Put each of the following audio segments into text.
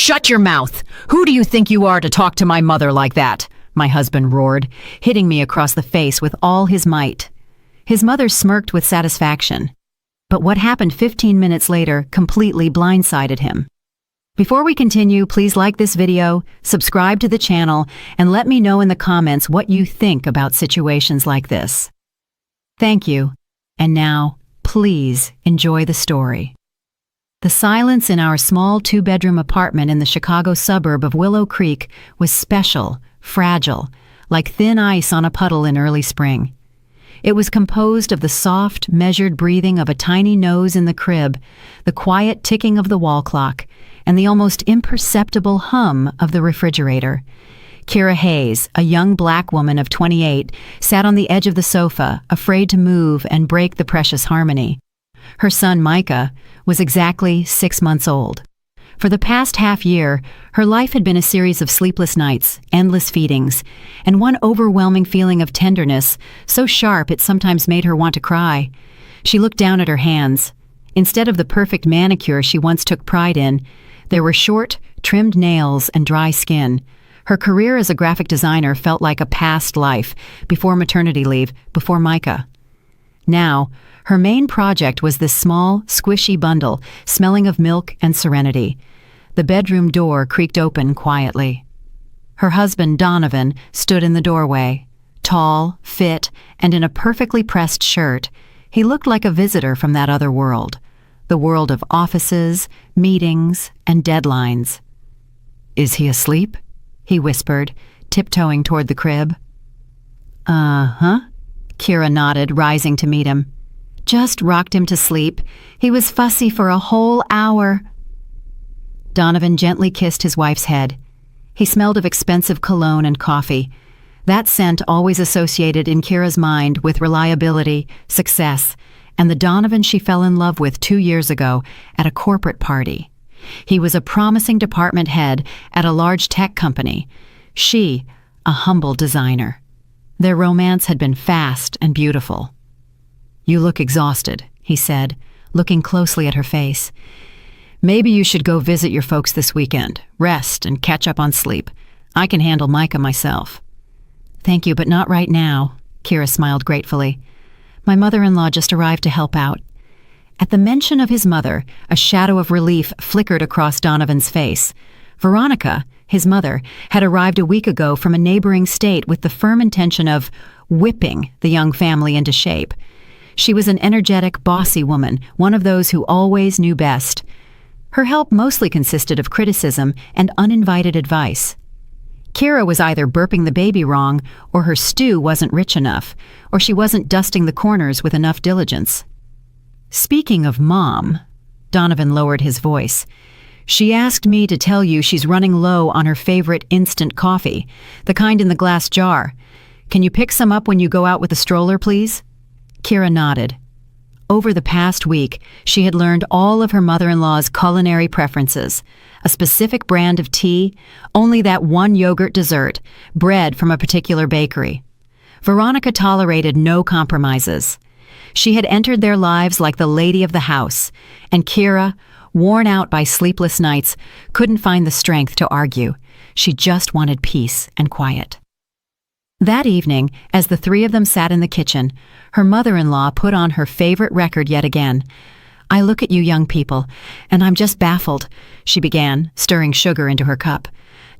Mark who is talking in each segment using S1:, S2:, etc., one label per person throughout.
S1: Shut your mouth! Who do you think you are to talk to my mother like that? My husband roared, hitting me across the face with all his might. His mother smirked with satisfaction. But what happened 15 minutes later completely blindsided him. Before we continue, please like this video, subscribe to the channel, and let me know in the comments what you think about situations like this. Thank you. And now, please enjoy the story. The silence in our small two-bedroom apartment in the Chicago suburb of Willow Creek was special, fragile, like thin ice on a puddle in early spring. It was composed of the soft, measured breathing of a tiny nose in the crib, the quiet ticking of the wall clock, and the almost imperceptible hum of the refrigerator. Kira Hayes, a young black woman of 28, sat on the edge of the sofa, afraid to move and break the precious harmony. Her son, Micah, was exactly 6 months old. For the past half-year, her life had been a series of sleepless nights, endless feedings, and one overwhelming feeling of tenderness, so sharp it sometimes made her want to cry. She looked down at her hands. Instead of the perfect manicure she once took pride in, there were short, trimmed nails and dry skin. Her career as a graphic designer felt like a past life, before maternity leave, before Micah. Now, her main project was this small, squishy bundle, smelling of milk and serenity. The bedroom door creaked open quietly. Her husband, Donovan, stood in the doorway. Tall, fit, and in a perfectly pressed shirt, he looked like a visitor from that other world, the world of offices, meetings, and deadlines. "Is he asleep?" he whispered, tiptoeing toward the crib. "Uh-huh," Kira nodded, rising to meet him. "Just rocked him to sleep. He was fussy for a whole hour." Donovan gently kissed his wife's head. He smelled of expensive cologne and coffee, that scent always associated in Kira's mind with reliability, success, and the Donovan she fell in love with 2 years ago at a corporate party. He was a promising department head at a large tech company. She, a humble designer. Their romance had been fast and beautiful. "You look exhausted," he said, looking closely at her face. "Maybe you should go visit your folks this weekend, rest and catch up on sleep. I can handle Micah myself." "Thank you, but not right now," Kira smiled gratefully. "My mother-in-law just arrived to help out." At the mention of his mother, a shadow of relief flickered across Donovan's face. Veronica, his mother, had arrived a week ago from a neighboring state with the firm intention of whipping the young family into shape. She was an energetic, bossy woman, one of those who always knew best. Her help mostly consisted of criticism and uninvited advice. Kira was either burping the baby wrong, or her stew wasn't rich enough, or she wasn't dusting the corners with enough diligence. "Speaking of Mom," Donovan lowered his voice, "she asked me to tell you she's running low on her favorite instant coffee, the kind in the glass jar. Can you pick some up when you go out with the stroller, please?" Kira nodded. Over the past week, she had learned all of her mother-in-law's culinary preferences, a specific brand of tea, only that one yogurt dessert, bread from a particular bakery. Veronica tolerated no compromises. She had entered their lives like the lady of the house, and Kira, worn out by sleepless nights, couldn't find the strength to argue. She just wanted peace and quiet. That evening, as the three of them sat in the kitchen, her mother-in-law put on her favorite record yet again. "I look at you young people, and I'm just baffled," she began, stirring sugar into her cup.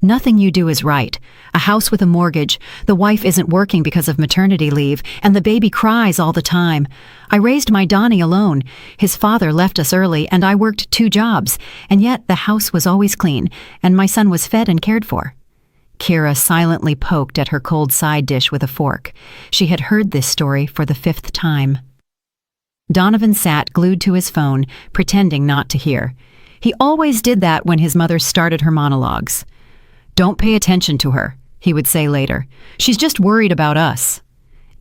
S1: "Nothing you do is right. A house with a mortgage, the wife isn't working because of maternity leave, and the baby cries all the time. I raised my Donnie alone. His father left us early, and I worked 2 jobs, and yet the house was always clean, and my son was fed and cared for." Kira silently poked at her cold side dish with a fork. She had heard this story for the 5th time. Donovan sat glued to his phone, pretending not to hear. He always did that when his mother started her monologues. "Don't pay attention to her," he would say later. "She's just worried about us."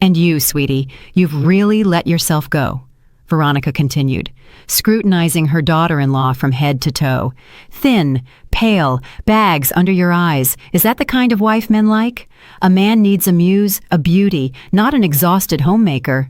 S1: "And you, sweetie, you've really let yourself go," Veronica continued, scrutinizing her daughter-in-law from head to toe. "Thin, pale, bags under your eyes. Is that the kind of wife men like? A man needs a muse, a beauty, not an exhausted homemaker."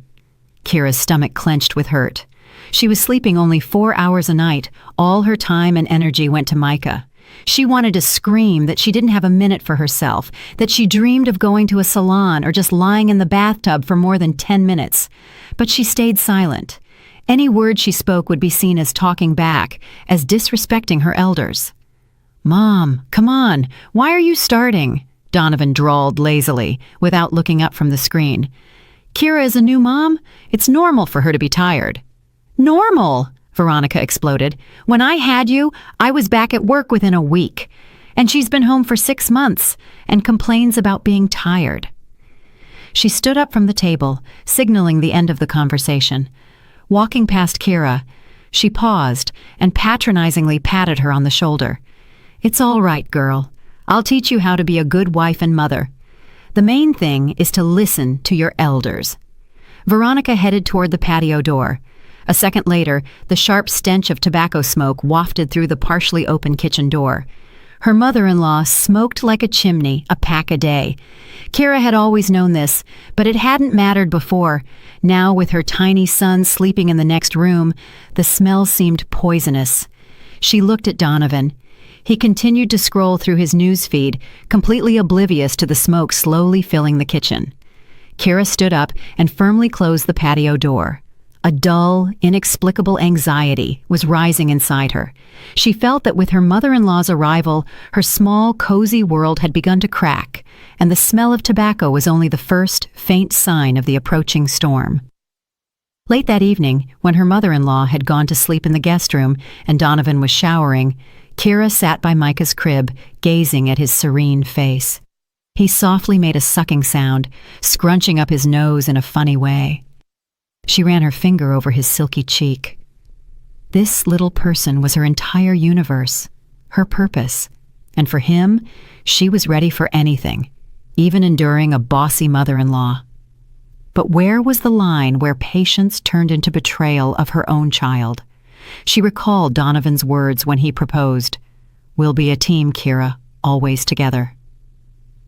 S1: Kira's stomach clenched with hurt. She was sleeping only 4 hours a night. All her time and energy went to Micah. She wanted to scream that she didn't have a minute for herself, that she dreamed of going to a salon or just lying in the bathtub for more than 10 minutes. But she stayed silent. Any word she spoke would be seen as talking back, as disrespecting her elders. "Mom, come on, why are you starting?" Donovan drawled lazily, without looking up from the screen. "Kira is a new mom. It's normal for her to be tired." "Normal?" Veronica exploded. "When I had you, I was back at work within a week. And she's been home for 6 months and complains about being tired." She stood up from the table, signaling the end of the conversation. Walking past Kira, she paused and patronizingly patted her on the shoulder. "It's all right, girl. I'll teach you how to be a good wife and mother. The main thing is to listen to your elders." Veronica headed toward the patio door. A second later, the sharp stench of tobacco smoke wafted through the partially open kitchen door. Her mother-in-law smoked like a chimney, a pack a day. Kira had always known this, but it hadn't mattered before. Now, with her tiny son sleeping in the next room, the smell seemed poisonous. She looked at Donovan. He continued to scroll through his news feed, completely oblivious to the smoke slowly filling the kitchen. Kira stood up and firmly closed the patio door. A dull, inexplicable anxiety was rising inside her. She felt that with her mother-in-law's arrival, her small, cozy world had begun to crack, and the smell of tobacco was only the first, faint sign of the approaching storm. Late that evening, when her mother-in-law had gone to sleep in the guest room and Donovan was showering, Kira sat by Micah's crib, gazing at his serene face. He softly made a sucking sound, scrunching up his nose in a funny way. She ran her finger over his silky cheek. This little person was her entire universe, her purpose, and for him, she was ready for anything, even enduring a bossy mother-in-law. But where was the line where patience turned into betrayal of her own child? She recalled Donovan's words when he proposed, "We'll be a team, Kira, always together."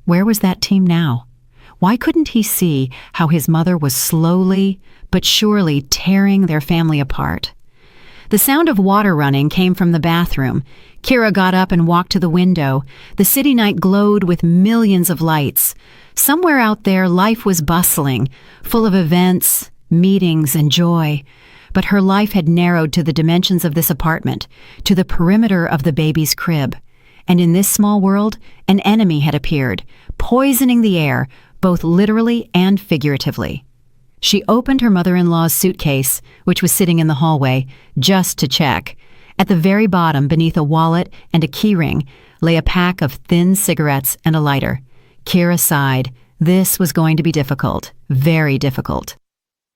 S1: Where was that team now? Why couldn't he see how his mother was slowly but surely tearing their family apart? The sound of water running came from the bathroom. Kira got up and walked to the window. The city night glowed with millions of lights. Somewhere out there, life was bustling, full of events, meetings, and joy. But her life had narrowed to the dimensions of this apartment, to the perimeter of the baby's crib. And in this small world, an enemy had appeared, poisoning the air, both literally and figuratively. She opened her mother-in-law's suitcase, which was sitting in the hallway, just to check. At the very bottom, beneath a wallet and a keyring, lay a pack of thin cigarettes and a lighter. Kira sighed. This was going to be difficult, very difficult.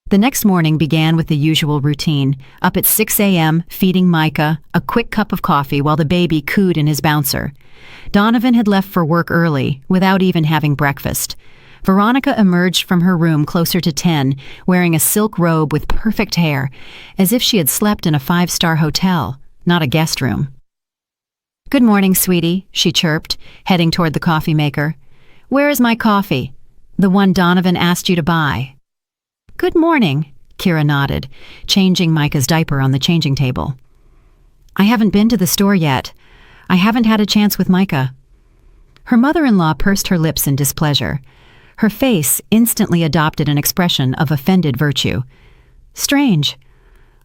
S1: The next morning began with the usual routine. Up at 6 a.m., feeding Micah, a quick cup of coffee while the baby cooed in his bouncer. Donovan had left for work early, without even having breakfast. Veronica emerged from her room closer to 10, wearing a silk robe with perfect hair, as if she had slept in a 5-star hotel, not a guest room. "Good morning, sweetie," she chirped, heading toward the coffee maker. "Where is my coffee? The one Donovan asked you to buy." "Good morning," Kira nodded, changing Micah's diaper on the changing table. "I haven't been to the store yet. I haven't had a chance with Micah." Her mother-in-law pursed her lips in displeasure. Her face instantly adopted an expression of offended virtue. "Strange.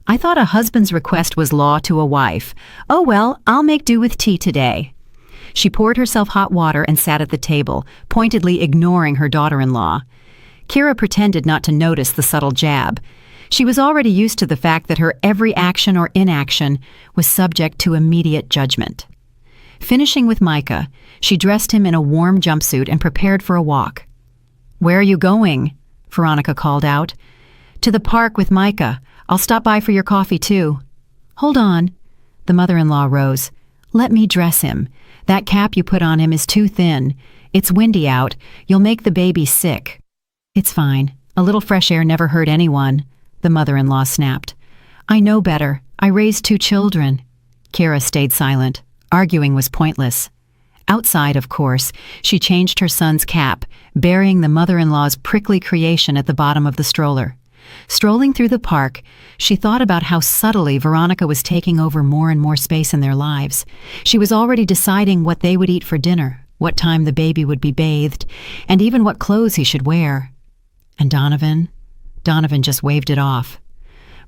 S1: I thought a husband's request was law to a wife. Oh well, I'll make do with tea today." She poured herself hot water and sat at the table, pointedly ignoring her daughter-in-law. Kira pretended not to notice the subtle jab. She was already used to the fact that her every action or inaction was subject to immediate judgment. Finishing with Micah, she dressed him in a warm jumpsuit and prepared for a walk. "Where are you going?" Veronica called out. "To the park with Micah. I'll stop by for your coffee, too." "Hold on." The mother-in-law rose. "Let me dress him. That cap you put on him is too thin. It's windy out. You'll make the baby sick." "It's fine. A little fresh air never hurt anyone," the mother-in-law snapped. "I know better. I raised 2 children." Kira stayed silent. Arguing was pointless. Outside, of course, she changed her son's cap, burying the mother-in-law's prickly creation at the bottom of the stroller. Strolling through the park, she thought about how subtly Veronica was taking over more and more space in their lives. She was already deciding what they would eat for dinner, what time the baby would be bathed, and even what clothes he should wear. And Donovan just waved it off.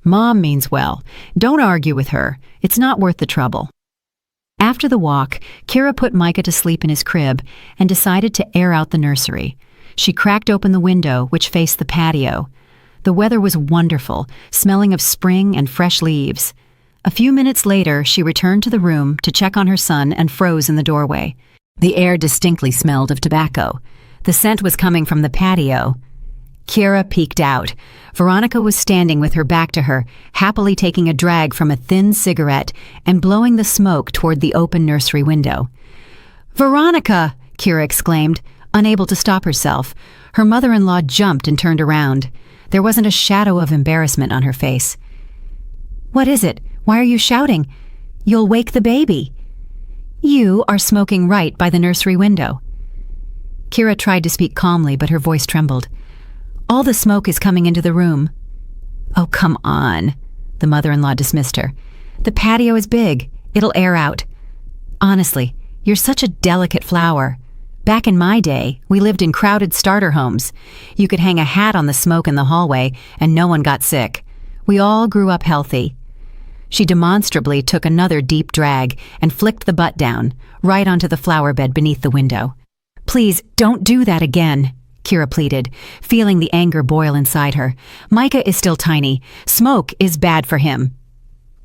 S1: Mom means well. Don't argue with her. It's not worth the trouble. After the walk, Kira put Micah to sleep in his crib and decided to air out the nursery. She cracked open the window, which faced the patio. The weather was wonderful, smelling of spring and fresh leaves. A few minutes later, she returned to the room to check on her son and froze in the doorway. The air distinctly smelled of tobacco. The scent was coming from the patio. Kira peeked out. Veronica was standing with her back to her, happily taking a drag from a thin cigarette and blowing the smoke toward the open nursery window. "Veronica!" Kira exclaimed, unable to stop herself. Her mother-in-law jumped and turned around. There wasn't a shadow of embarrassment on her face. "What is it? Why are you shouting? You'll wake the baby." "You are smoking right by the nursery window." Kira tried to speak calmly, but her voice trembled. "All the smoke is coming into the room." "Oh, come on," the mother-in-law dismissed her. "The patio is big. It'll air out. Honestly, you're such a delicate flower. Back in my day, we lived in crowded starter homes. You could hang a hat on the smoke in the hallway, and no one got sick. We all grew up healthy." She demonstrably took another deep drag and flicked the butt down, right onto the flower bed beneath the window. "Please, don't do that again," Kira pleaded, feeling the anger boil inside her. "Micah is still tiny. Smoke is bad for him."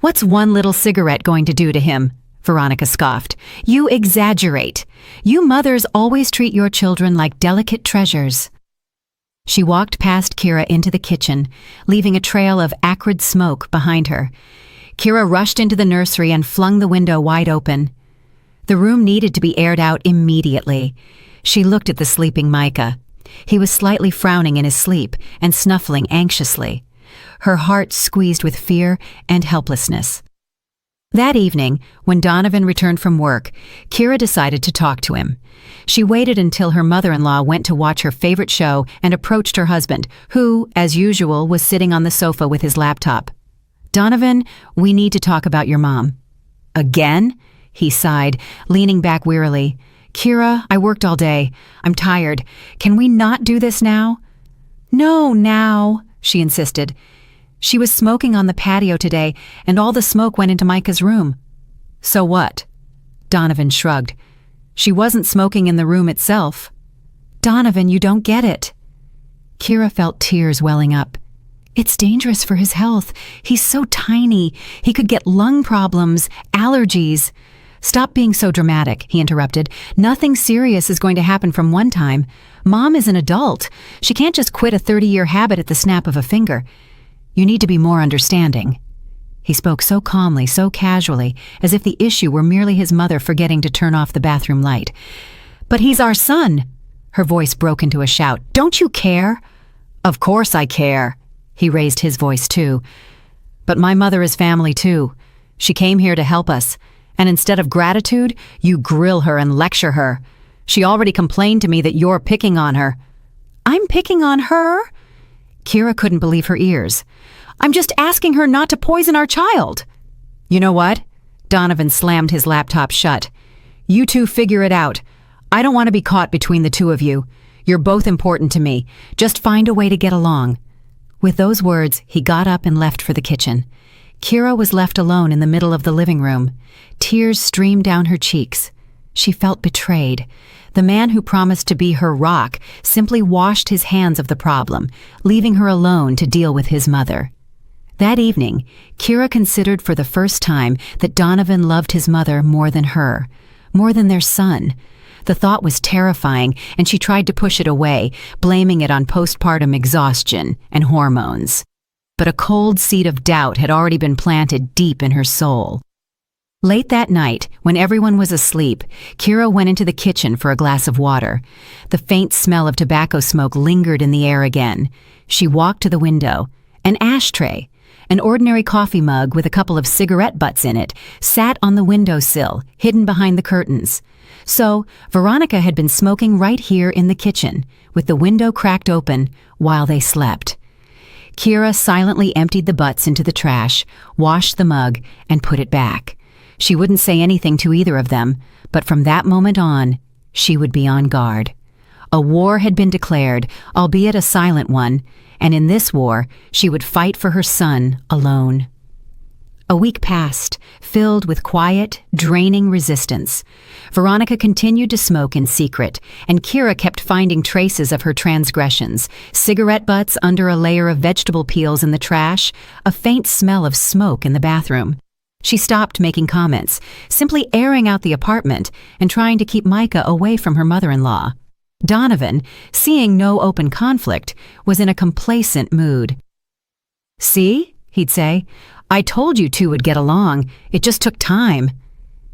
S1: "What's one little cigarette going to do to him?" Veronica scoffed. "You exaggerate. You mothers always treat your children like delicate treasures." She walked past Kira into the kitchen, leaving a trail of acrid smoke behind her. Kira rushed into the nursery and flung the window wide open. The room needed to be aired out immediately. She looked at the sleeping Micah. He was slightly frowning in his sleep and snuffling anxiously. Her heart squeezed with fear and helplessness. That evening, when Donovan returned from work, Kira decided to talk to him. She waited until her mother-in-law went to watch her favorite show and approached her husband, who, as usual, was sitting on the sofa with his laptop. "Donovan, we need to talk about your mom." "Again?" he sighed, leaning back wearily. "Kira, I worked all day. I'm tired. Can we not do this now?" "No, now," she insisted. "She was smoking on the patio today, and all the smoke went into Micah's room." "So what?" Donovan shrugged. "She wasn't smoking in the room itself." "Donovan, you don't get it." Kira felt tears welling up. "It's dangerous for his health. He's so tiny. He could get lung problems, allergies." "Stop being so dramatic," he interrupted. "Nothing serious is going to happen from one time. Mom is an adult. She can't just quit a 30-year habit at the snap of a finger. You need to be more understanding." He spoke so calmly, so casually, as if the issue were merely his mother forgetting to turn off the bathroom light. "But he's our son." Her voice broke into a shout. "Don't you care?" "Of course I care." He raised his voice too. "But my mother is family too. She came here to help us. And instead of gratitude, you grill her and lecture her. She already complained to me that you're picking on her." "I'm picking on her?" Kira couldn't believe her ears. "I'm just asking her not to poison our child." "You know what?" Donovan slammed his laptop shut. "You two figure it out. I don't want to be caught between the two of you. You're both important to me. Just find a way to get along." With those words, he got up and left for the kitchen. Kira was left alone in the middle of the living room. Tears streamed down her cheeks. She felt betrayed. The man who promised to be her rock simply washed his hands of the problem, leaving her alone to deal with his mother. That evening, Kira considered for the first time that Donovan loved his mother more than her, more than their son. The thought was terrifying, and she tried to push it away, blaming it on postpartum exhaustion and hormones. But a cold seed of doubt had already been planted deep in her soul. Late that night, when everyone was asleep, Kira went into the kitchen for a glass of water. The faint smell of tobacco smoke lingered in the air again. She walked to the window. An ashtray, an ordinary coffee mug with a couple of cigarette butts in it, sat on the windowsill, hidden behind the curtains. So, Veronica had been smoking right here in the kitchen, with the window cracked open, while they slept. Kira silently emptied the butts into the trash, washed the mug, and put it back. She wouldn't say anything to either of them, but from that moment on, she would be on guard. A war had been declared, albeit a silent one, and in this war, she would fight for her son alone. A week passed, filled with quiet, draining resistance. Veronica continued to smoke in secret, and Kira kept finding traces of her transgressions: cigarette butts under a layer of vegetable peels in the trash, a faint smell of smoke in the bathroom. She stopped making comments, simply airing out the apartment and trying to keep Micah away from her mother-in-law. Donovan, seeing no open conflict, was in a complacent mood. "See?" he'd say. "I told you two would get along. It just took time."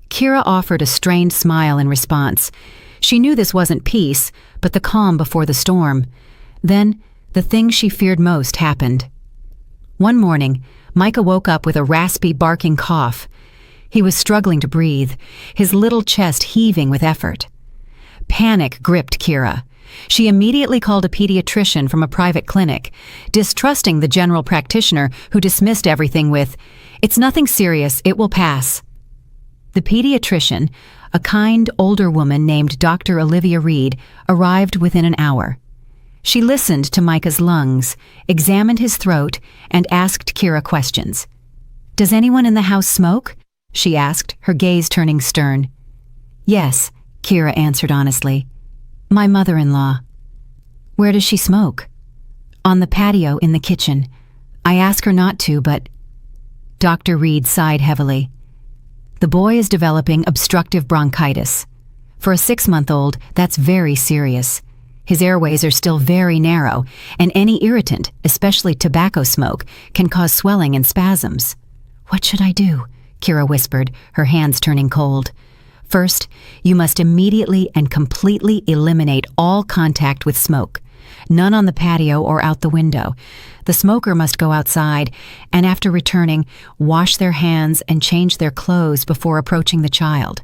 S1: Kira offered a strained smile in response. She knew this wasn't peace, but the calm before the storm. Then, the thing she feared most happened. One morning, Micah woke up with a raspy, barking cough. He was struggling to breathe, his little chest heaving with effort. Panic gripped Kira. She immediately called a pediatrician from a private clinic, distrusting the general practitioner who dismissed everything with, "It's nothing serious, it will pass." The pediatrician, a kind older woman named Dr. Olivia Reed, arrived within an hour. She listened to Micah's lungs, examined his throat, and asked Kira questions. "Does anyone in the house smoke?" she asked, her gaze turning stern. "Yes," Kira answered honestly. "My mother-in-law." "Where does she smoke?" "On the patio in the kitchen. I ask her not to, but—" Dr. Reed sighed heavily. "The boy is developing obstructive bronchitis. For a 6-month-old, that's very serious. His airways are still very narrow, and any irritant, especially tobacco smoke, can cause swelling and spasms." "What should I do?" Kira whispered, her hands turning cold. "First, you must immediately and completely eliminate all contact with smoke. None on the patio or out the window. The smoker must go outside, and after returning, wash their hands and change their clothes before approaching the child.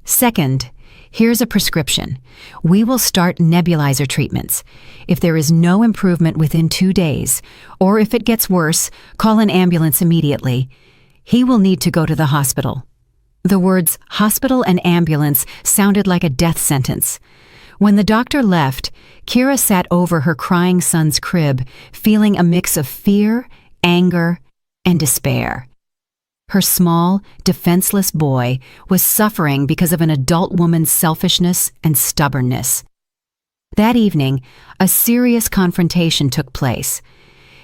S1: Second, here's a prescription. We will start nebulizer treatments. If there is no improvement within 2 days, or if it gets worse, call an ambulance immediately. He will need to go to the hospital." The words hospital and ambulance sounded like a death sentence. When the doctor left, Kira sat over her crying son's crib, feeling a mix of fear, anger, and despair. Her small, defenseless boy was suffering because of an adult woman's selfishness and stubbornness. That evening, a serious confrontation took place.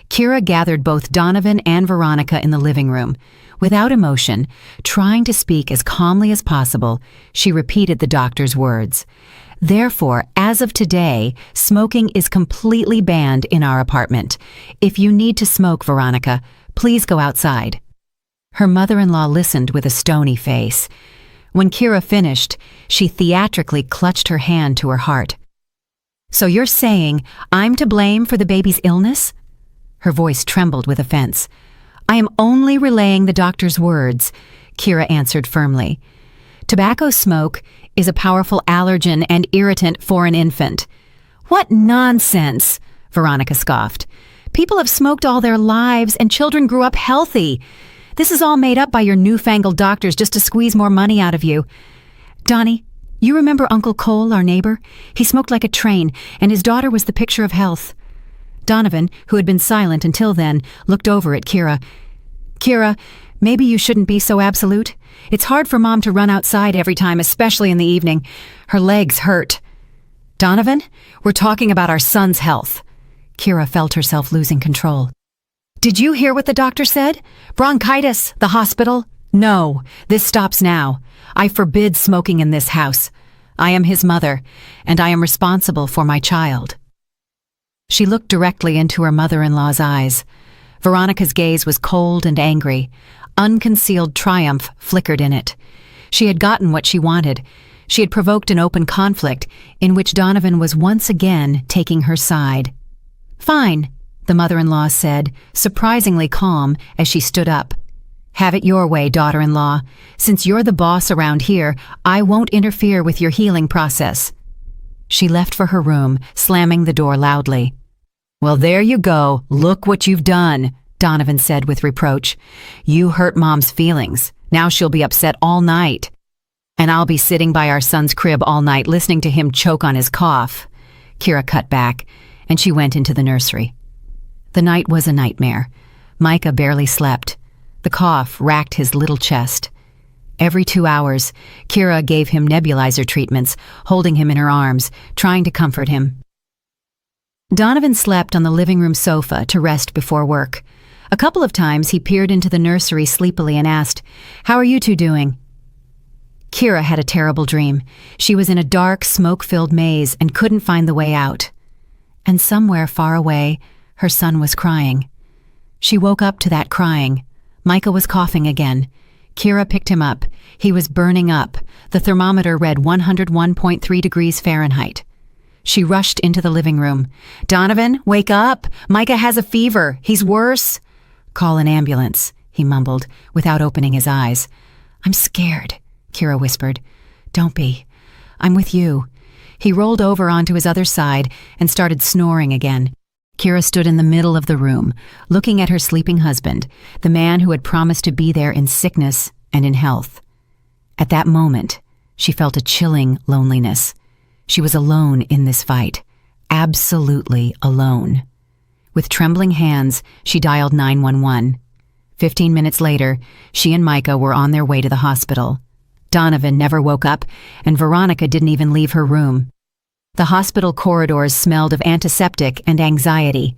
S1: Kira gathered both Donovan and Veronica in the living room. Without emotion, trying to speak as calmly as possible, she repeated the doctor's words. "Therefore, as of today, smoking is completely banned in our apartment. If you need to smoke, Veronica, please go outside." Her mother-in-law listened with a stony face. When Kira finished, she theatrically clutched her hand to her heart. "So you're saying I'm to blame for the baby's illness?" Her voice trembled with offense. "I am only relaying the doctor's words," Kira answered firmly. "Tobacco smoke is a powerful allergen and irritant for an infant." "What nonsense!" Veronica scoffed. "People have smoked all their lives and children grew up healthy. This is all made up by your newfangled doctors just to squeeze more money out of you. Donnie, you remember Uncle Cole, our neighbor? He smoked like a train, and his daughter was the picture of health." Donovan, who had been silent until then, looked over at Kira. "Kira, maybe you shouldn't be so absolute. It's hard for Mom to run outside every time, especially in the evening. Her legs hurt." "Donovan, we're talking about our son's health." Kira felt herself losing control. "Did you hear what the doctor said? Bronchitis, the hospital? No, this stops now. I forbid smoking in this house. I am his mother, and I am responsible for my child." She looked directly into her mother-in-law's eyes. Veronica's gaze was cold and angry. Unconcealed triumph flickered in it. She had gotten what she wanted. She had provoked an open conflict in which Donovan was once again taking her side. "Fine," the mother-in-law said, surprisingly calm as she stood up. "Have it your way, daughter-in-law. Since you're the boss around here, I won't interfere with your healing process." She left for her room, slamming the door loudly. "Well, there you go. Look what you've done," Donovan said with reproach. "You hurt Mom's feelings. Now she'll be upset all night. And I'll be sitting by our son's crib all night listening to him choke on his cough." Kira cut back, and she went into the nursery. The night was a nightmare. Micah barely slept. The cough racked his little chest. Every 2 hours, Kira gave him nebulizer treatments, holding him in her arms, trying to comfort him. Donovan slept on the living room sofa to rest before work. A couple of times he peered into the nursery sleepily and asked, "How are you two doing?" Kira had a terrible dream. She was in a dark, smoke-filled maze and couldn't find the way out. And somewhere far away, her son was crying. She woke up to that crying. Micah was coughing again. Kira picked him up. He was burning up. The thermometer read 101.3 degrees Fahrenheit. She rushed into the living room. "Donovan, wake up! Micah has a fever. He's worse." "Call an ambulance," he mumbled, without opening his eyes. "I'm scared," Kira whispered. "Don't be. I'm with you." He rolled over onto his other side and started snoring again. Kira stood in the middle of the room, looking at her sleeping husband, the man who had promised to be there in sickness and in health. At that moment, she felt a chilling loneliness. She was alone in this fight, absolutely alone. With trembling hands, she dialed 911. 15 minutes later, she and Micah were on their way to the hospital. Donovan never woke up, and Veronica didn't even leave her room. The hospital corridors smelled of antiseptic and anxiety.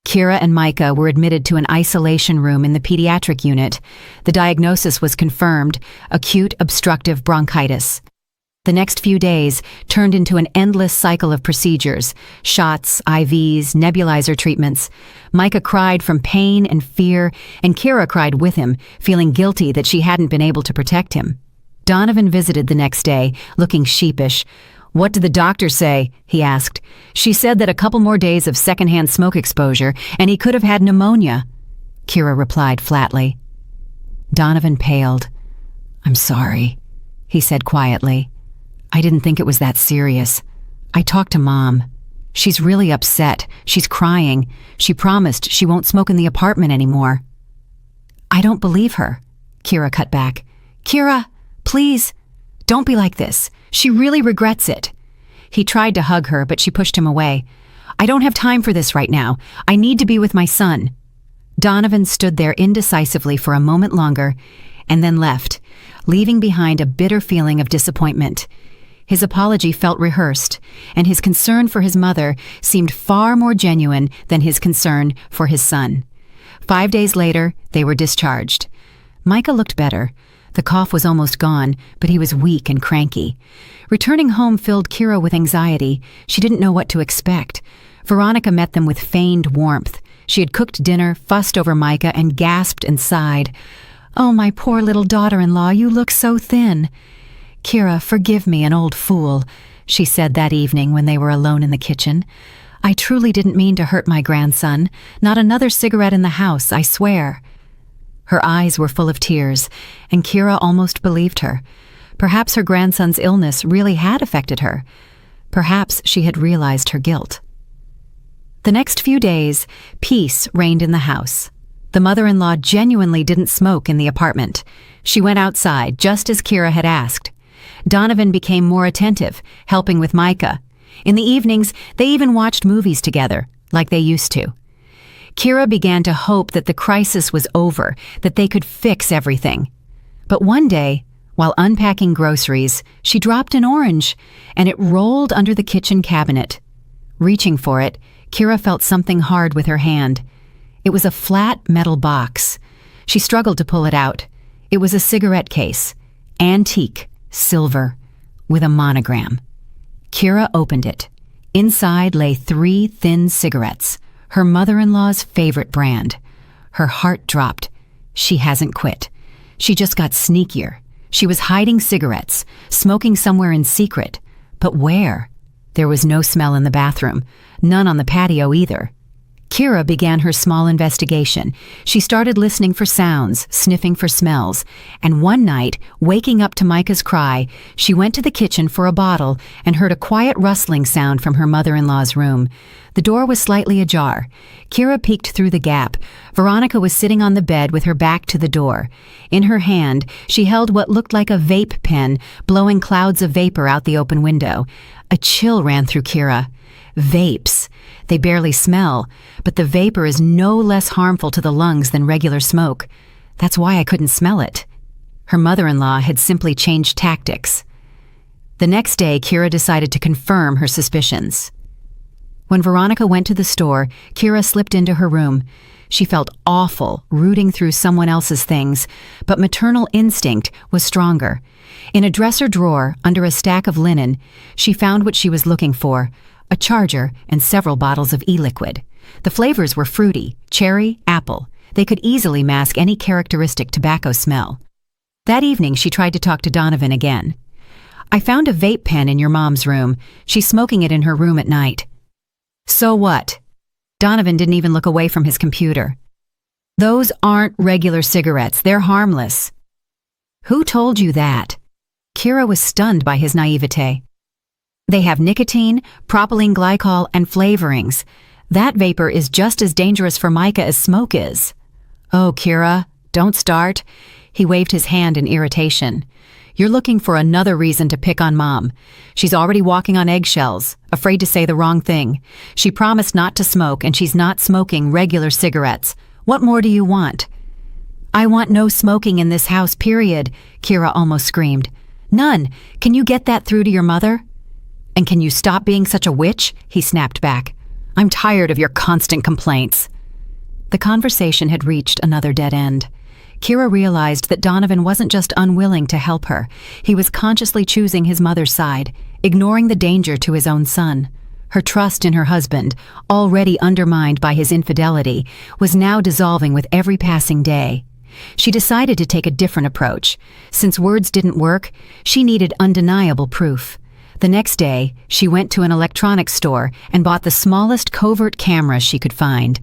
S1: Kira and Micah were admitted to an isolation room in the pediatric unit. The diagnosis was confirmed: acute obstructive bronchitis. The next few days turned into an endless cycle of procedures: shots, IVs, nebulizer treatments. Micah cried from pain and fear, and Kira cried with him, feeling guilty that she hadn't been able to protect him. Donovan visited the next day, looking sheepish. "What did the doctor say?" he asked. "She said that a couple more days of secondhand smoke exposure, and he could have had pneumonia," Kira replied flatly. Donovan paled. "I'm sorry," he said quietly. "I didn't think it was that serious. I talked to Mom. She's really upset. She's crying. She promised she won't smoke in the apartment anymore." "I don't believe her," Kira cut back. "Kira, please, don't be like this. She really regrets it." He tried to hug her, but she pushed him away. "I don't have time for this right now. I need to be with my son." Donovan stood there indecisively for a moment longer and then left, leaving behind a bitter feeling of disappointment. His apology felt rehearsed, and his concern for his mother seemed far more genuine than his concern for his son. 5 days later, they were discharged. Micah looked better. The cough was almost gone, but he was weak and cranky. Returning home filled Kira with anxiety. She didn't know what to expect. Veronica met them with feigned warmth. She had cooked dinner, fussed over Micah, and gasped and sighed. "Oh, my poor little daughter-in-law, you look so thin." "Kira, forgive me, an old fool," she said that evening when they were alone in the kitchen. "I truly didn't mean to hurt my grandson. Not another cigarette in the house, I swear." Her eyes were full of tears, and Kira almost believed her. Perhaps her grandson's illness really had affected her. Perhaps she had realized her guilt. The next few days, peace reigned in the house. The mother-in-law genuinely didn't smoke in the apartment. She went outside, just as Kira had asked. Donovan became more attentive, helping with Micah. In the evenings, they even watched movies together, like they used to. Kira began to hope that the crisis was over, that they could fix everything. But one day, while unpacking groceries, she dropped an orange, and it rolled under the kitchen cabinet. Reaching for it, Kira felt something hard with her hand. It was a flat metal box. She struggled to pull it out. It was a cigarette case, antique, silver, with a monogram. Kira opened it. Inside lay 3 thin cigarettes, her mother-in-law's favorite brand. Her heart dropped. She hasn't quit. She just got sneakier. She was hiding cigarettes, smoking somewhere in secret. But where? There was no smell in the bathroom, none on the patio either. Kira began her small investigation. She started listening for sounds, sniffing for smells, and one night, waking up to Micah's cry, she went to the kitchen for a bottle and heard a quiet rustling sound from her mother-in-law's room. The door was slightly ajar. Kira peeked through the gap. Veronica was sitting on the bed with her back to the door. In her hand, she held what looked like a vape pen, blowing clouds of vapor out the open window. A chill ran through Kira. Vapes. They barely smell, but the vapor is no less harmful to the lungs than regular smoke. That's why I couldn't smell it. Her mother-in-law had simply changed tactics. The next day, Kira decided to confirm her suspicions. When Veronica went to the store, Kira slipped into her room. She felt awful, rooting through someone else's things, but maternal instinct was stronger. In a dresser drawer, under a stack of linen, she found what she was looking for: a charger and several bottles of e-liquid. The flavors were fruity, cherry, apple. They could easily mask any characteristic tobacco smell. That evening, she tried to talk to Donovan again. "I found a vape pen in your mom's room. She's smoking it in her room at night." "So what?" Donovan didn't even look away from his computer. "Those aren't regular cigarettes. They're harmless." "Who told you that?" Kira was stunned by his naivete. "They have nicotine, propylene glycol, and flavorings. That vapor is just as dangerous for Micah as smoke is." "Oh, Kira, don't start." He waved his hand in irritation. "You're looking for another reason to pick on Mom. She's already walking on eggshells, afraid to say the wrong thing. She promised not to smoke, and she's not smoking regular cigarettes. What more do you want?" "I want no smoking in this house, period," Kira almost screamed. "None. Can you get that through to your mother?" "And can you stop being such a witch?" he snapped back. "I'm tired of your constant complaints." The conversation had reached another dead end. Kira realized that Donovan wasn't just unwilling to help her. He was consciously choosing his mother's side, ignoring the danger to his own son. Her trust in her husband, already undermined by his infidelity, was now dissolving with every passing day. She decided to take a different approach. Since words didn't work, she needed undeniable proof. The next day, she went to an electronics store and bought the smallest covert camera she could find.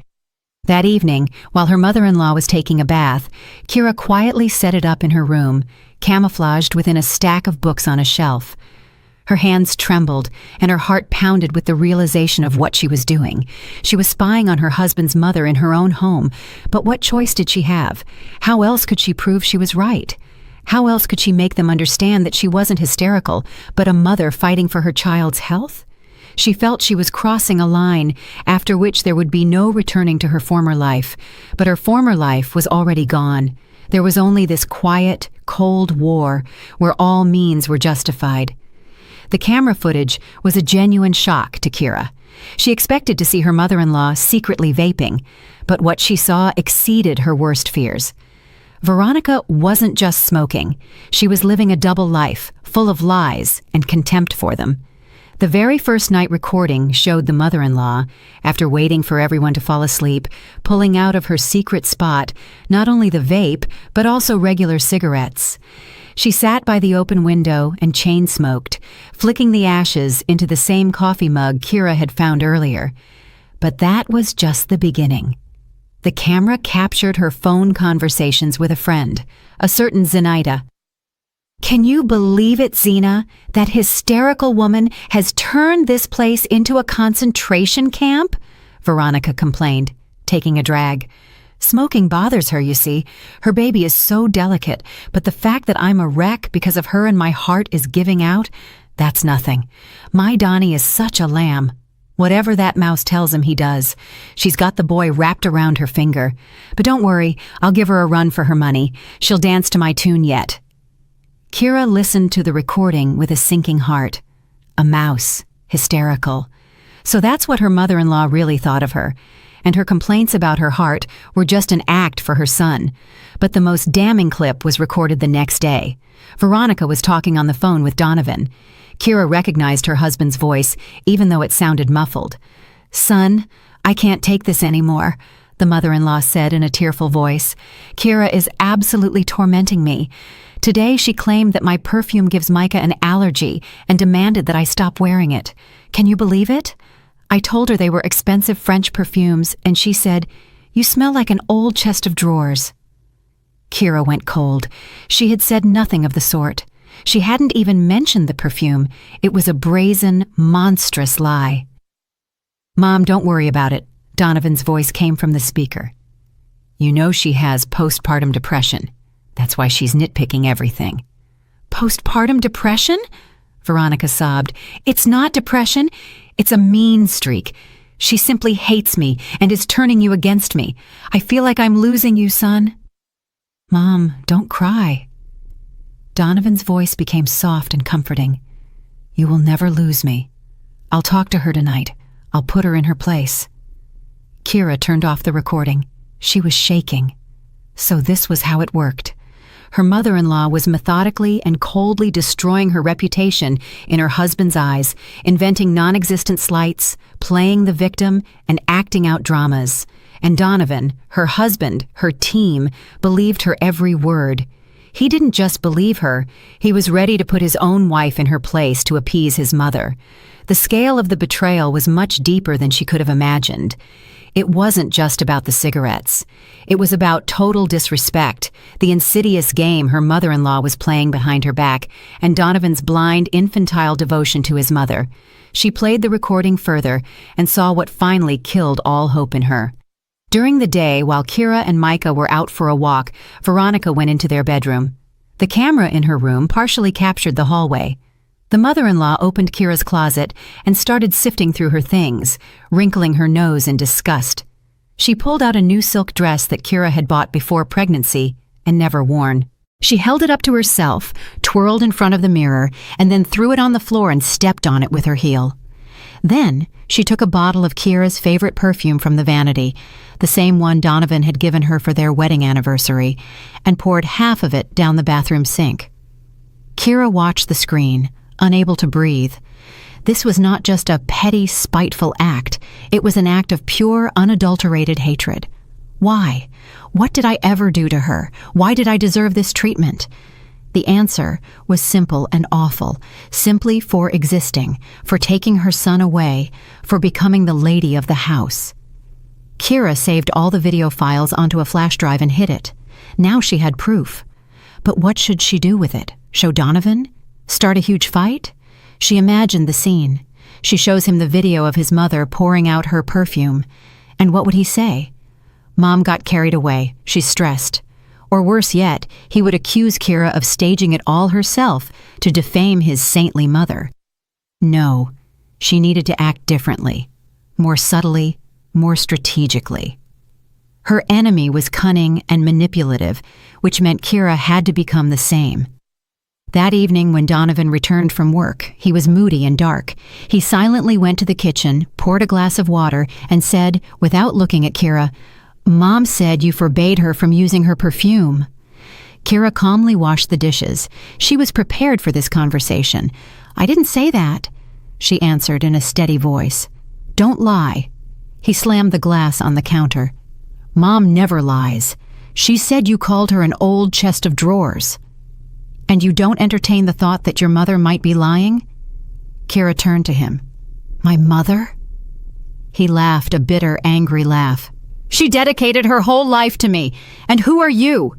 S1: That evening, while her mother-in-law was taking a bath, Kira quietly set it up in her room, camouflaged within a stack of books on a shelf. Her hands trembled, and her heart pounded with the realization of what she was doing. She was spying on her husband's mother in her own home, but what choice did she have? How else could she prove she was right? How else could she make them understand that she wasn't hysterical, but a mother fighting for her child's health? She felt she was crossing a line, after which there would be no returning to her former life. But her former life was already gone. There was only this quiet, cold war, where all means were justified. The camera footage was a genuine shock to Kira. She expected to see her mother-in-law secretly vaping, but what she saw exceeded her worst fears. Veronica wasn't just smoking. She was living a double life, full of lies and contempt for them. The very first night recording showed the mother-in-law, after waiting for everyone to fall asleep, pulling out of her secret spot not only the vape, but also regular cigarettes. She sat by the open window and chain-smoked, flicking the ashes into the same coffee mug Kira had found earlier. But that was just the beginning. The camera captured her phone conversations with a friend, a certain Zenaida. "Can you believe it, Zena? That hysterical woman has turned this place into a concentration camp?" Veronica complained, taking a drag. "Smoking bothers her, you see. Her baby is so delicate, but the fact that I'm a wreck because of her and my heart is giving out, that's nothing. My Donnie is such a lamb. Whatever that mouse tells him, he does. She's got the boy wrapped around her finger. But don't worry, I'll give her a run for her money. She'll dance to my tune yet." Kira listened to the recording with a sinking heart. A mouse, hysterical. So that's what her mother-in-law really thought of her, and her complaints about her heart were just an act for her son. But the most damning clip was recorded the next day. Veronica was talking on the phone with Donovan. Kira recognized her husband's voice, even though it sounded muffled. "Son, I can't take this anymore," the mother-in-law said in a tearful voice. "Kira is absolutely tormenting me. Today she claimed that my perfume gives Micah an allergy and demanded that I stop wearing it. Can you believe it? I told her they were expensive French perfumes, and she said, "You smell like an old chest of drawers." Kira went cold. She had said nothing of the sort. She hadn't even mentioned the perfume. It was a brazen, monstrous lie. "Mom, don't worry about it," Donovan's voice came from the speaker. "You know she has postpartum depression. That's why she's nitpicking everything." "Postpartum depression?" Veronica sobbed. "It's not depression. It's a mean streak. She simply hates me and is turning you against me. I feel like I'm losing you, son." "Mom, don't cry." Donovan's voice became soft and comforting. "You will never lose me. I'll talk to her tonight. I'll put her in her place." Kira turned off the recording. She was shaking. So this was how it worked. Her mother-in-law was methodically and coldly destroying her reputation in her husband's eyes, inventing non-existent slights, playing the victim, and acting out dramas. And Donovan, her husband, her team, believed her every word. He didn't just believe her, he was ready to put his own wife in her place to appease his mother. The scale of the betrayal was much deeper than she could have imagined. It wasn't just about the cigarettes. It was about total disrespect, the insidious game her mother-in-law was playing behind her back, and Donovan's blind, infantile devotion to his mother. She played the recording further and saw what finally killed all hope in her. During the day, while Kira and Micah were out for a walk, Veronica went into their bedroom. The camera in her room partially captured the hallway. The mother-in-law opened Kira's closet and started sifting through her things, wrinkling her nose in disgust. She pulled out a new silk dress that Kira had bought before pregnancy and never worn. She held it up to herself, twirled in front of the mirror, and then threw it on the floor and stepped on it with her heel. Then she took a bottle of Kira's favorite perfume from the vanity, the same one Donovan had given her for their wedding anniversary, and poured half of it down the bathroom sink. Kira watched the screen, unable to breathe. This was not just a petty, spiteful act. It was an act of pure, unadulterated hatred. Why? What did I ever do to her? Why did I deserve this treatment? The answer was simple and awful, simply for existing, for taking her son away, for becoming the lady of the house. Kira saved all the video files onto a flash drive and hid it. Now she had proof. But what should she do with it? Show Donovan? Start a huge fight? She imagined the scene. She shows him the video of his mother pouring out her perfume. And what would he say? Mom got carried away. She's stressed. Or worse yet, he would accuse Kira of staging it all herself to defame his saintly mother. No, she needed to act differently, more subtly, more strategically. Her enemy was cunning and manipulative, which meant Kira had to become the same. That evening when Donovan returned from work, he was moody and dark. He silently went to the kitchen, poured a glass of water, and said, without looking at Kira, "Mom said you forbade her from using her perfume." Kira calmly washed the dishes. She was prepared for this conversation. "I didn't say that," she answered in a steady voice. "Don't lie." He slammed the glass on the counter. "Mom never lies. She said you called her an old chest of drawers." "And you don't entertain the thought that your mother might be lying?" Kira turned to him. "My mother?" He laughed a bitter, angry laugh. "She dedicated her whole life to me. And who are you?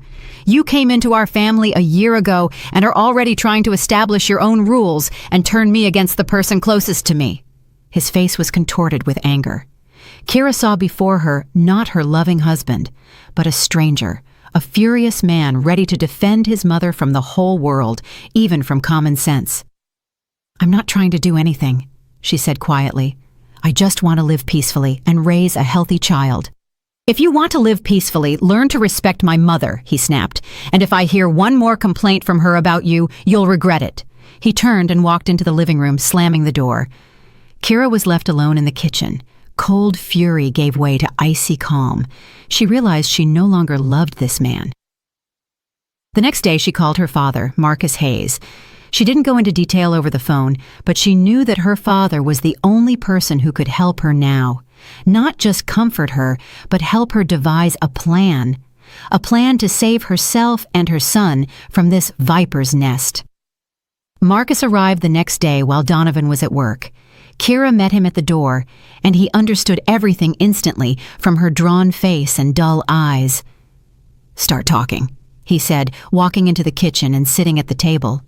S1: You came into our family a year ago and are already trying to establish your own rules and turn me against the person closest to me." His face was contorted with anger. Kira saw before her not her loving husband, but a stranger, a furious man ready to defend his mother from the whole world, even from common sense. "I'm not trying to do anything," she said quietly. "I just want to live peacefully and raise a healthy child." "If you want to live peacefully, learn to respect my mother," he snapped. "And if I hear one more complaint from her about you, you'll regret it." He turned and walked into the living room, slamming the door. Kira was left alone in the kitchen. Cold fury gave way to icy calm. She realized she no longer loved this man. The next day she called her father, Marcus Hayes. She didn't go into detail over the phone, but she knew that her father was the only person who could help her now. Not just comfort her, but help her devise a plan to save herself and her son from this viper's nest. Marcus arrived the next day while Donovan was at work. Kira met him at the door, and he understood everything instantly from her drawn face and dull eyes. "Start talking," he said, walking into the kitchen and sitting at the table.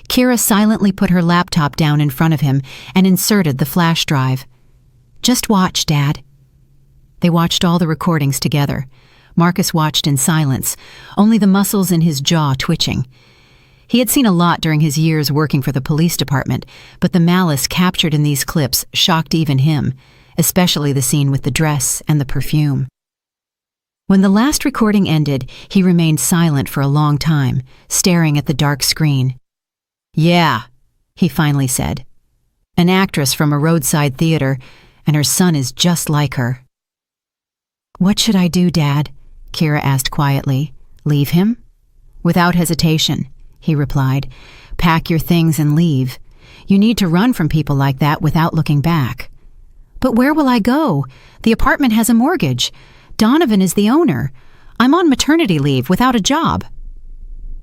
S1: Kira silently put her laptop down in front of him and inserted the flash drive. "Just watch, Dad." They watched all the recordings together. Marcus watched in silence, only the muscles in his jaw twitching. He had seen a lot during his years working for the police department, but the malice captured in these clips shocked even him, especially the scene with the dress and the perfume. When the last recording ended, he remained silent for a long time, staring at the dark screen. "Yeah," he finally said. "An actress from a roadside theater, and her son is just like her." "What should I do, Dad?" Kira asked quietly. "Leave him?" "Without hesitation," he replied. "Pack your things and leave. You need to run from people like that without looking back." "But where will I go? The apartment has a mortgage. Donovan is the owner. I'm on maternity leave without a job."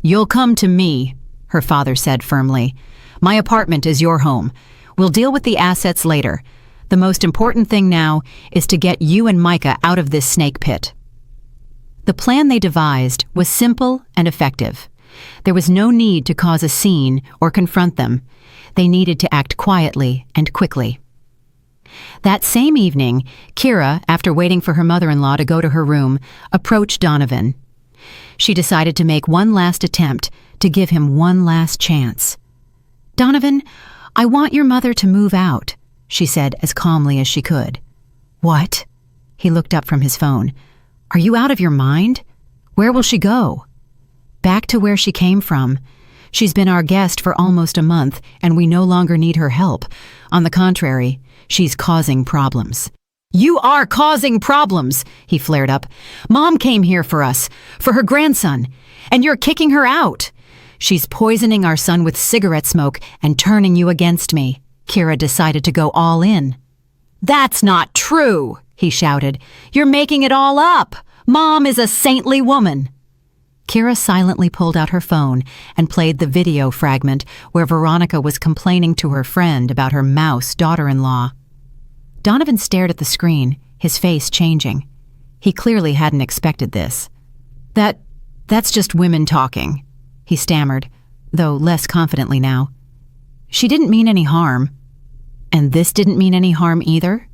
S1: "You'll come to me," her father said firmly. "My apartment is your home. We'll deal with the assets later. The most important thing now is to get you and Micah out of this snake pit." The plan they devised was simple and effective. There was no need to cause a scene or confront them. They needed to act quietly and quickly. That same evening, Kira, after waiting for her mother-in-law to go to her room, approached Donovan. She decided to make one last attempt, to give him one last chance. "Donovan, I want your mother to move out," she said as calmly as she could. "What?" He looked up from his phone. "Are you out of your mind? Where will she go?" "Back to where she came from. She's been our guest for almost a month, and we no longer need her help. On the contrary, she's causing problems." "You are causing problems," he flared up. "Mom came here for us, for her grandson, and you're kicking her out. She's poisoning our son with cigarette smoke and turning you against me." Kira decided to go all in. "That's not true," he shouted. "You're making it all up. Mom is a saintly woman." Kira silently pulled out her phone and played the video fragment where Veronica was complaining to her friend about her mouse daughter-in-law. Donovan stared at the screen, his face changing. He clearly hadn't expected this. That's just women talking," he stammered, though less confidently now. "She didn't mean any harm." "And this didn't mean any harm either?"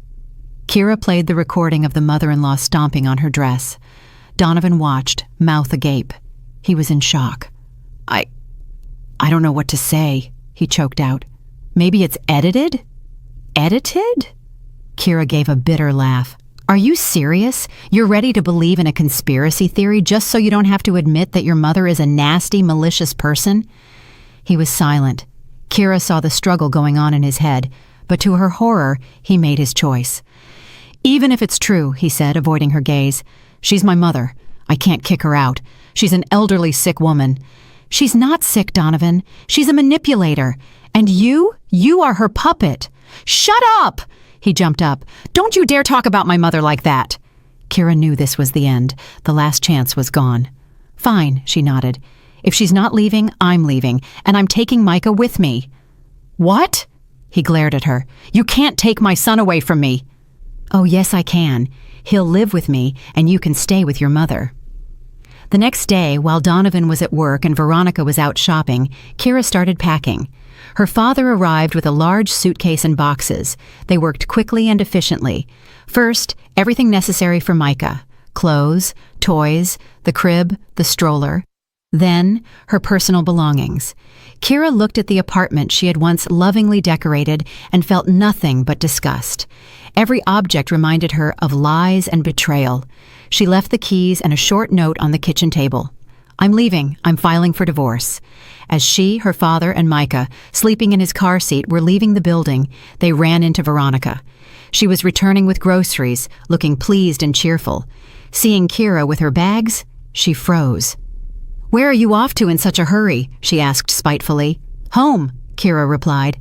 S1: Kira played the recording of the mother-in-law stomping on her dress. Donovan watched, mouth agape. He was in shock. I don't know what to say," he choked out. "Maybe it's edited?" "Edited?" Kira gave a bitter laugh. "Are you serious? You're ready to believe in a conspiracy theory just so you don't have to admit that your mother is a nasty, malicious person?" He was silent. Kira saw the struggle going on in his head, but to her horror, he made his choice. "Even if it's true," he said, avoiding her gaze, "she's my mother. I can't kick her out. She's an elderly, sick woman." "She's not sick, Donovan. She's a manipulator. And you are her puppet." "Shut up!" He jumped up. "Don't you dare talk about my mother like that." Kira knew this was the end. The last chance was gone. "Fine," she nodded. "If she's not leaving, I'm leaving, and I'm taking Micah with me." "What?" He glared at her. "You can't take my son away from me." "Oh, yes, I can. He'll live with me, and you can stay with your mother." The next day, while Donovan was at work and Veronica was out shopping, Kira started packing. Her father arrived with a large suitcase and boxes. They worked quickly and efficiently. First, everything necessary for Micah: clothes, toys, the crib, the stroller. Then, her personal belongings. Kira looked at the apartment she had once lovingly decorated and felt nothing but disgust. Every object reminded her of lies and betrayal. She left the keys and a short note on the kitchen table. "I'm leaving. I'm filing for divorce." As she, her father, and Micah, sleeping in his car seat, were leaving the building, they ran into Veronica. She was returning with groceries, looking pleased and cheerful. Seeing Kira with her bags, she froze. "Where are you off to in such a hurry?" she asked spitefully. "Home," Kira replied.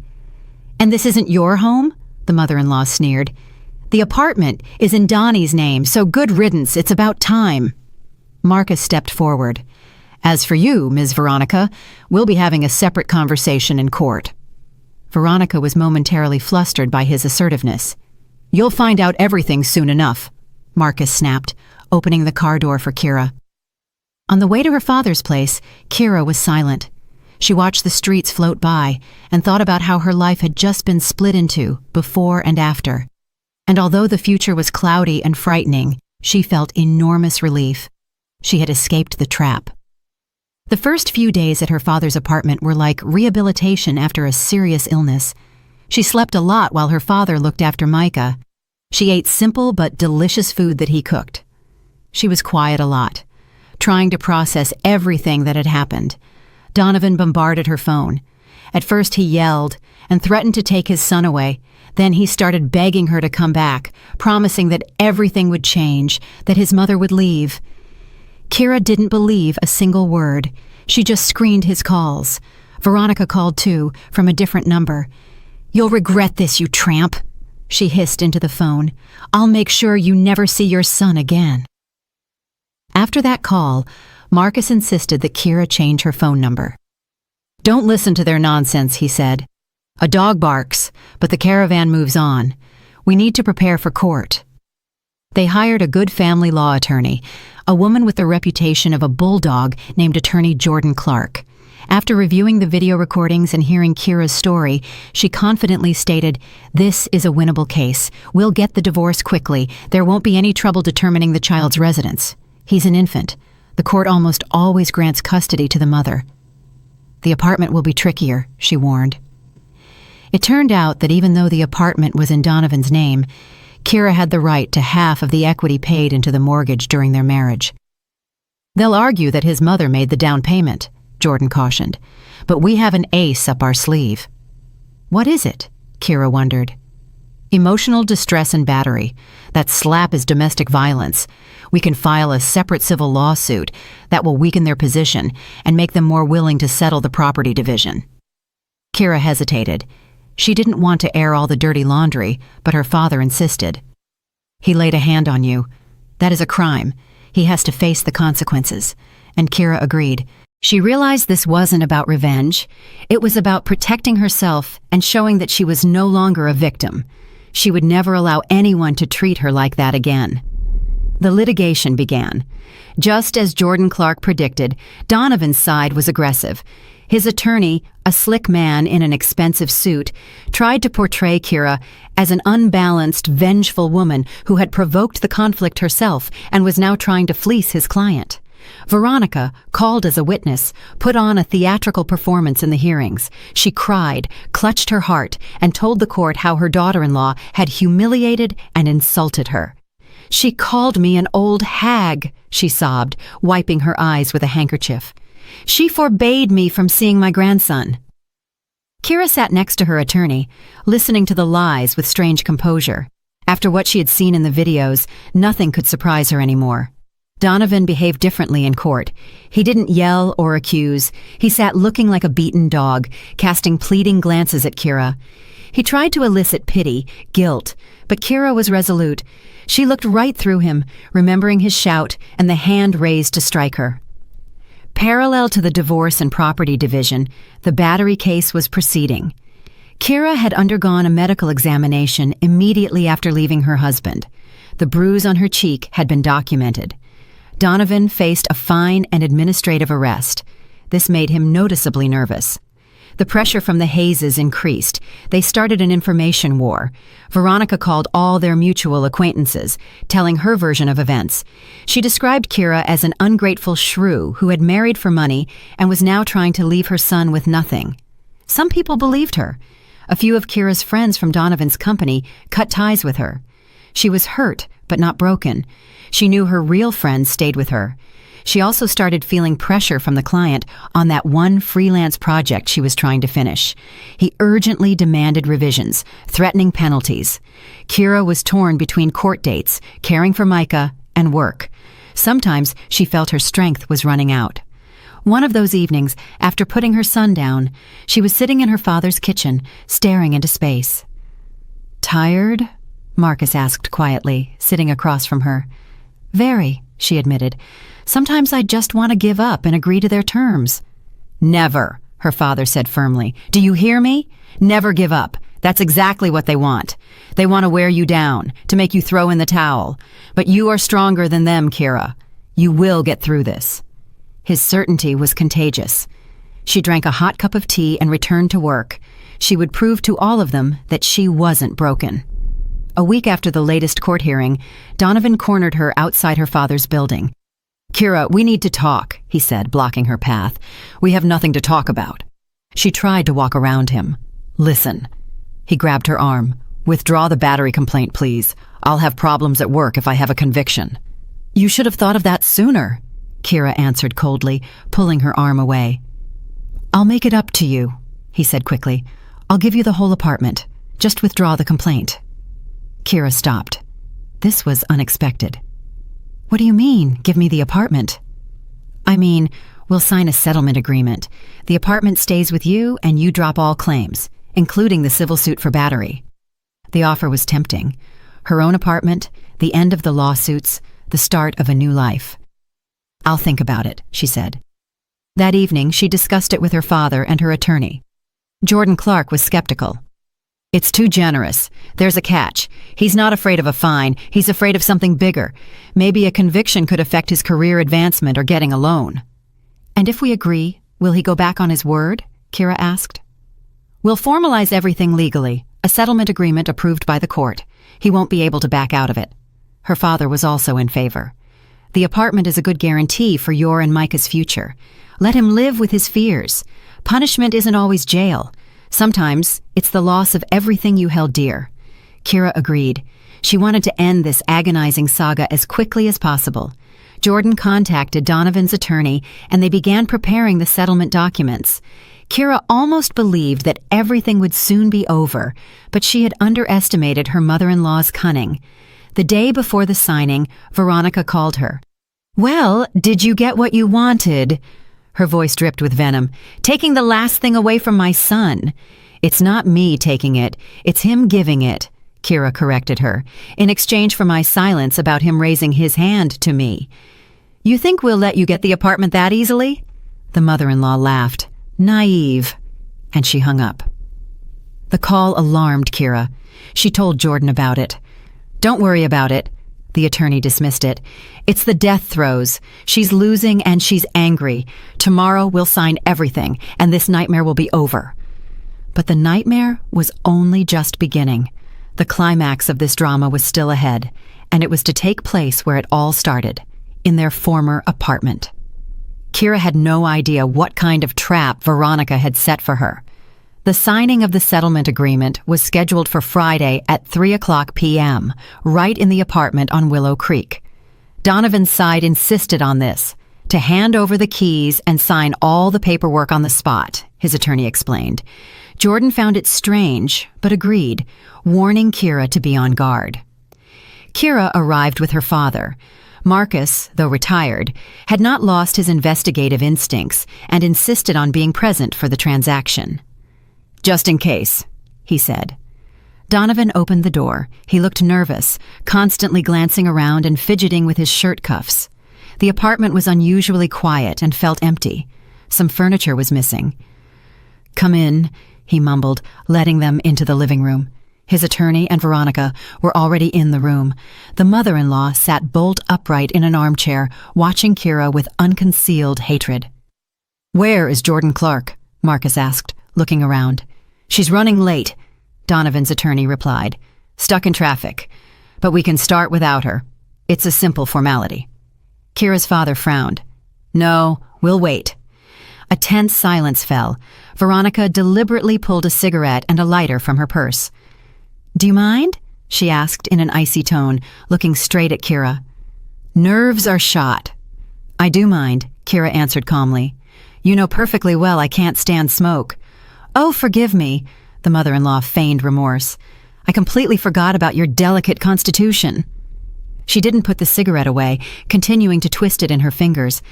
S1: "And this isn't your home?" the mother-in-law sneered. "The apartment is in Donnie's name, so good riddance, it's about time." Marcus stepped forward. "As for you, Ms. Veronica, we'll be having a separate conversation in court." Veronica was momentarily flustered by his assertiveness. "You'll find out everything soon enough," Marcus snapped, opening the car door for Kira. On the way to her father's place, Kira was silent. She watched the streets float by and thought about how her life had just been split into, before and after. And although the future was cloudy and frightening, she felt enormous relief. She had escaped the trap. The first few days at her father's apartment were like rehabilitation after a serious illness. She slept a lot while her father looked after Micah. She ate simple but delicious food that he cooked. She was quiet a lot, trying to process everything that had happened. Donovan bombarded her phone. At first he yelled and threatened to take his son away. Then he started begging her to come back, promising that everything would change, that his mother would leave. Kira didn't believe a single word. She just screened his calls. Veronica called too, from a different number. "You'll regret this, you tramp," she hissed into the phone. "I'll make sure you never see your son again." After that call, Marcus insisted that Kira change her phone number. "Don't listen to their nonsense," he said. "A dog barks, but the caravan moves on. We need to prepare for court." They hired a good family law attorney, a woman with the reputation of a bulldog named Attorney Jordan Clark. After reviewing the video recordings and hearing Kira's story, she confidently stated, "This is a winnable case. We'll get the divorce quickly. There won't be any trouble determining the child's residence. He's an infant. The court almost always grants custody to the mother." "The apartment will be trickier," she warned. It turned out that even though the apartment was in Donovan's name, Kira had the right to half of the equity paid into the mortgage during their marriage. "They'll argue that his mother made the down payment," Jordan cautioned, "but we have an ace up our sleeve." "What is it?" Kira wondered. "Emotional distress and battery. That slap is domestic violence. We can file a separate civil lawsuit that will weaken their position and make them more willing to settle the property division." Kira hesitated. She didn't want to air all the dirty laundry, but her father insisted. "He laid a hand on you. That is a crime. He has to face the consequences." And Kira agreed. She realized this wasn't about revenge. It was about protecting herself and showing that she was no longer a victim. She would never allow anyone to treat her like that again. The litigation began. Just as Jordan Clark predicted, Donovan's side was aggressive. His attorney, a slick man in an expensive suit, tried to portray Kira as an unbalanced, vengeful woman who had provoked the conflict herself and was now trying to fleece his client. Veronica, called as a witness, put on a theatrical performance in the hearings. She cried, clutched her heart, and told the court how her daughter-in-law had humiliated and insulted her. "She called me an old hag," she sobbed, wiping her eyes with a handkerchief. "She forbade me from seeing my grandson." Kira sat next to her attorney, listening to the lies with strange composure. After what she had seen in the videos, nothing could surprise her anymore. Donovan behaved differently in court. He didn't yell or accuse. He sat looking like a beaten dog, casting pleading glances at Kira. He tried to elicit pity, guilt, but Kira was resolute. She looked right through him, remembering his shout and the hand raised to strike her. Parallel to the divorce and property division, the battery case was proceeding. Kira had undergone a medical examination immediately after leaving her husband. The bruise on her cheek had been documented. Donovan faced a fine and administrative arrest. This made him noticeably nervous. The pressure from the Hayeses increased. They started an information war. Veronica called all their mutual acquaintances, telling her version of events. She described Kira as an ungrateful shrew who had married for money and was now trying to leave her son with nothing. Some people believed her. A few of Kira's friends from Donovan's company cut ties with her. She was hurt, but not broken. She knew her real friends stayed with her. She also started feeling pressure from the client on that one freelance project she was trying to finish. He urgently demanded revisions, threatening penalties. Kira was torn between court dates, caring for Micah, and work. Sometimes she felt her strength was running out. One of those evenings, after putting her son down, she was sitting in her father's kitchen, staring into space. "Tired?" Marcus asked quietly, sitting across from her. "Very," she admitted. "Sometimes I just want to give up and agree to their terms." "Never," her father said firmly. "Do you hear me? Never give up. That's exactly what they want. They want to wear you down, to make you throw in the towel. But you are stronger than them, Kira. You will get through this." His certainty was contagious. She drank a hot cup of tea and returned to work. She would prove to all of them that she wasn't broken. A week after the latest court hearing, Donovan cornered her outside her father's building. "Kira, we need to talk," he said, blocking her path. "We have nothing to talk about." She tried to walk around him. "Listen." He grabbed her arm. "Withdraw the battery complaint, please. I'll have problems at work if I have a conviction." "You should have thought of that sooner," Kira answered coldly, pulling her arm away. "I'll make it up to you," he said quickly. "I'll give you the whole apartment. Just withdraw the complaint." Kira stopped. This was unexpected. "What do you mean, give me the apartment?" "I mean, we'll sign a settlement agreement. The apartment stays with you and you drop all claims, including the civil suit for battery." The offer was tempting. Her own apartment, the end of the lawsuits, the start of a new life. "I'll think about it," she said. That evening, she discussed it with her father and her attorney. Jordan Clark was skeptical. "It's too generous. There's a catch. He's not afraid of a fine. He's afraid of something bigger. Maybe a conviction could affect his career advancement or getting a loan." "And if we agree, will he go back on his word?" Kira asked. "We'll formalize everything legally, a settlement agreement approved by the court. He won't be able to back out of it." Her father was also in favor. "The apartment is a good guarantee for your and Micah's future. Let him live with his fears. Punishment isn't always jail. Sometimes it's the loss of everything you held dear." Kira agreed. She wanted to end this agonizing saga as quickly as possible. Jordan contacted Donovan's attorney, and they began preparing the settlement documents. Kira almost believed that everything would soon be over, but she had underestimated her mother-in-law's cunning. The day before the signing, Veronica called her. "Well, did you get what you wanted?" Her voice dripped with venom. "Taking the last thing away from my son." "It's not me taking it, it's him giving it," Kira corrected her, "in exchange for my silence about him raising his hand to me." "You think we'll let you get the apartment that easily?" The mother-in-law laughed. "Naive." And she hung up. The call alarmed Kira. She told Jordan about it. "Don't worry about it." The attorney dismissed it. "It's the death throes. She's losing and she's angry. Tomorrow we'll sign everything, and this nightmare will be over." But the nightmare was only just beginning. The climax of this drama was still ahead, and it was to take place where it all started, in their former apartment. Kira had no idea what kind of trap Veronica had set for her. The signing of the settlement agreement was scheduled for Friday at 3:00 p.m., right in the apartment on Willow Creek. Donovan's side insisted on this, to hand over the keys and sign all the paperwork on the spot, his attorney explained. Jordan found it strange, but agreed, warning Kira to be on guard. Kira arrived with her father. Marcus, though retired, had not lost his investigative instincts and insisted on being present for the transaction. "Just in case," he said. Donovan opened the door. He looked nervous, constantly glancing around and fidgeting with his shirt cuffs. The apartment was unusually quiet and felt empty. Some furniture was missing. "Come in," he mumbled, letting them into the living room. His attorney and Veronica were already in the room. The mother-in-law sat bolt upright in an armchair, watching Kira with unconcealed hatred. "Where is Jordan Clark?" Marcus asked, looking around. "She's running late," Donovan's attorney replied. "Stuck in traffic. But we can start without her. It's a simple formality." Kira's father frowned. "No, we'll wait." A tense silence fell. Veronica deliberately pulled a cigarette and a lighter from her purse. "Do you mind?" she asked in an icy tone, looking straight at Kira. "Nerves are shot." "I do mind," Kira answered calmly. "You know perfectly well I can't stand smoke." "Oh, forgive me," the mother-in-law feigned remorse. "I completely forgot about your delicate constitution." She didn't put the cigarette away, continuing to twist it in her fingers.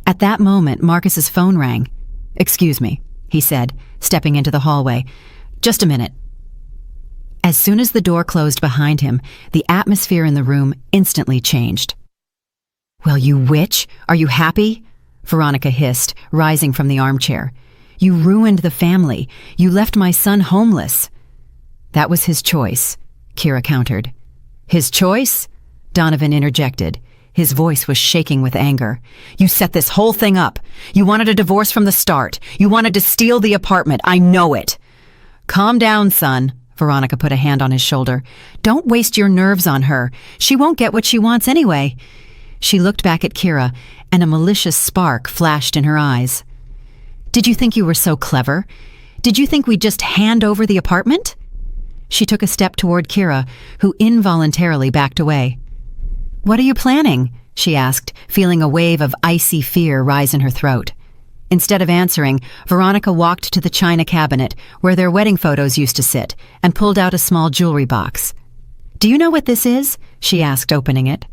S1: At that moment, Marcus's phone rang. "Excuse me," he said, stepping into the hallway. "Just a minute." As soon as the door closed behind him, the atmosphere in the room instantly changed. "Well, you witch, are you happy?" Veronica hissed, rising from the armchair. You ruined the family. You left my son homeless." "That was his choice," Kira countered. "His choice?" Donovan interjected. His voice was shaking with anger. "You set this whole thing up. You wanted a divorce from the start. You wanted to steal the apartment. I know it." "Calm down, son." Veronica put a hand on his shoulder. "Don't waste your nerves on her. She won't get what she wants anyway." She looked back at Kira, and a malicious spark flashed in her eyes. "Did you think you were so clever? Did you think we'd just hand over the apartment?" She took a step toward Kira, who involuntarily backed away. "What are you planning?" she asked, feeling a wave of icy fear rise in her throat. Instead of answering, Veronica walked to the china cabinet where their wedding photos used to sit and pulled out a small jewelry box. "Do you know what this is?" she asked, opening it.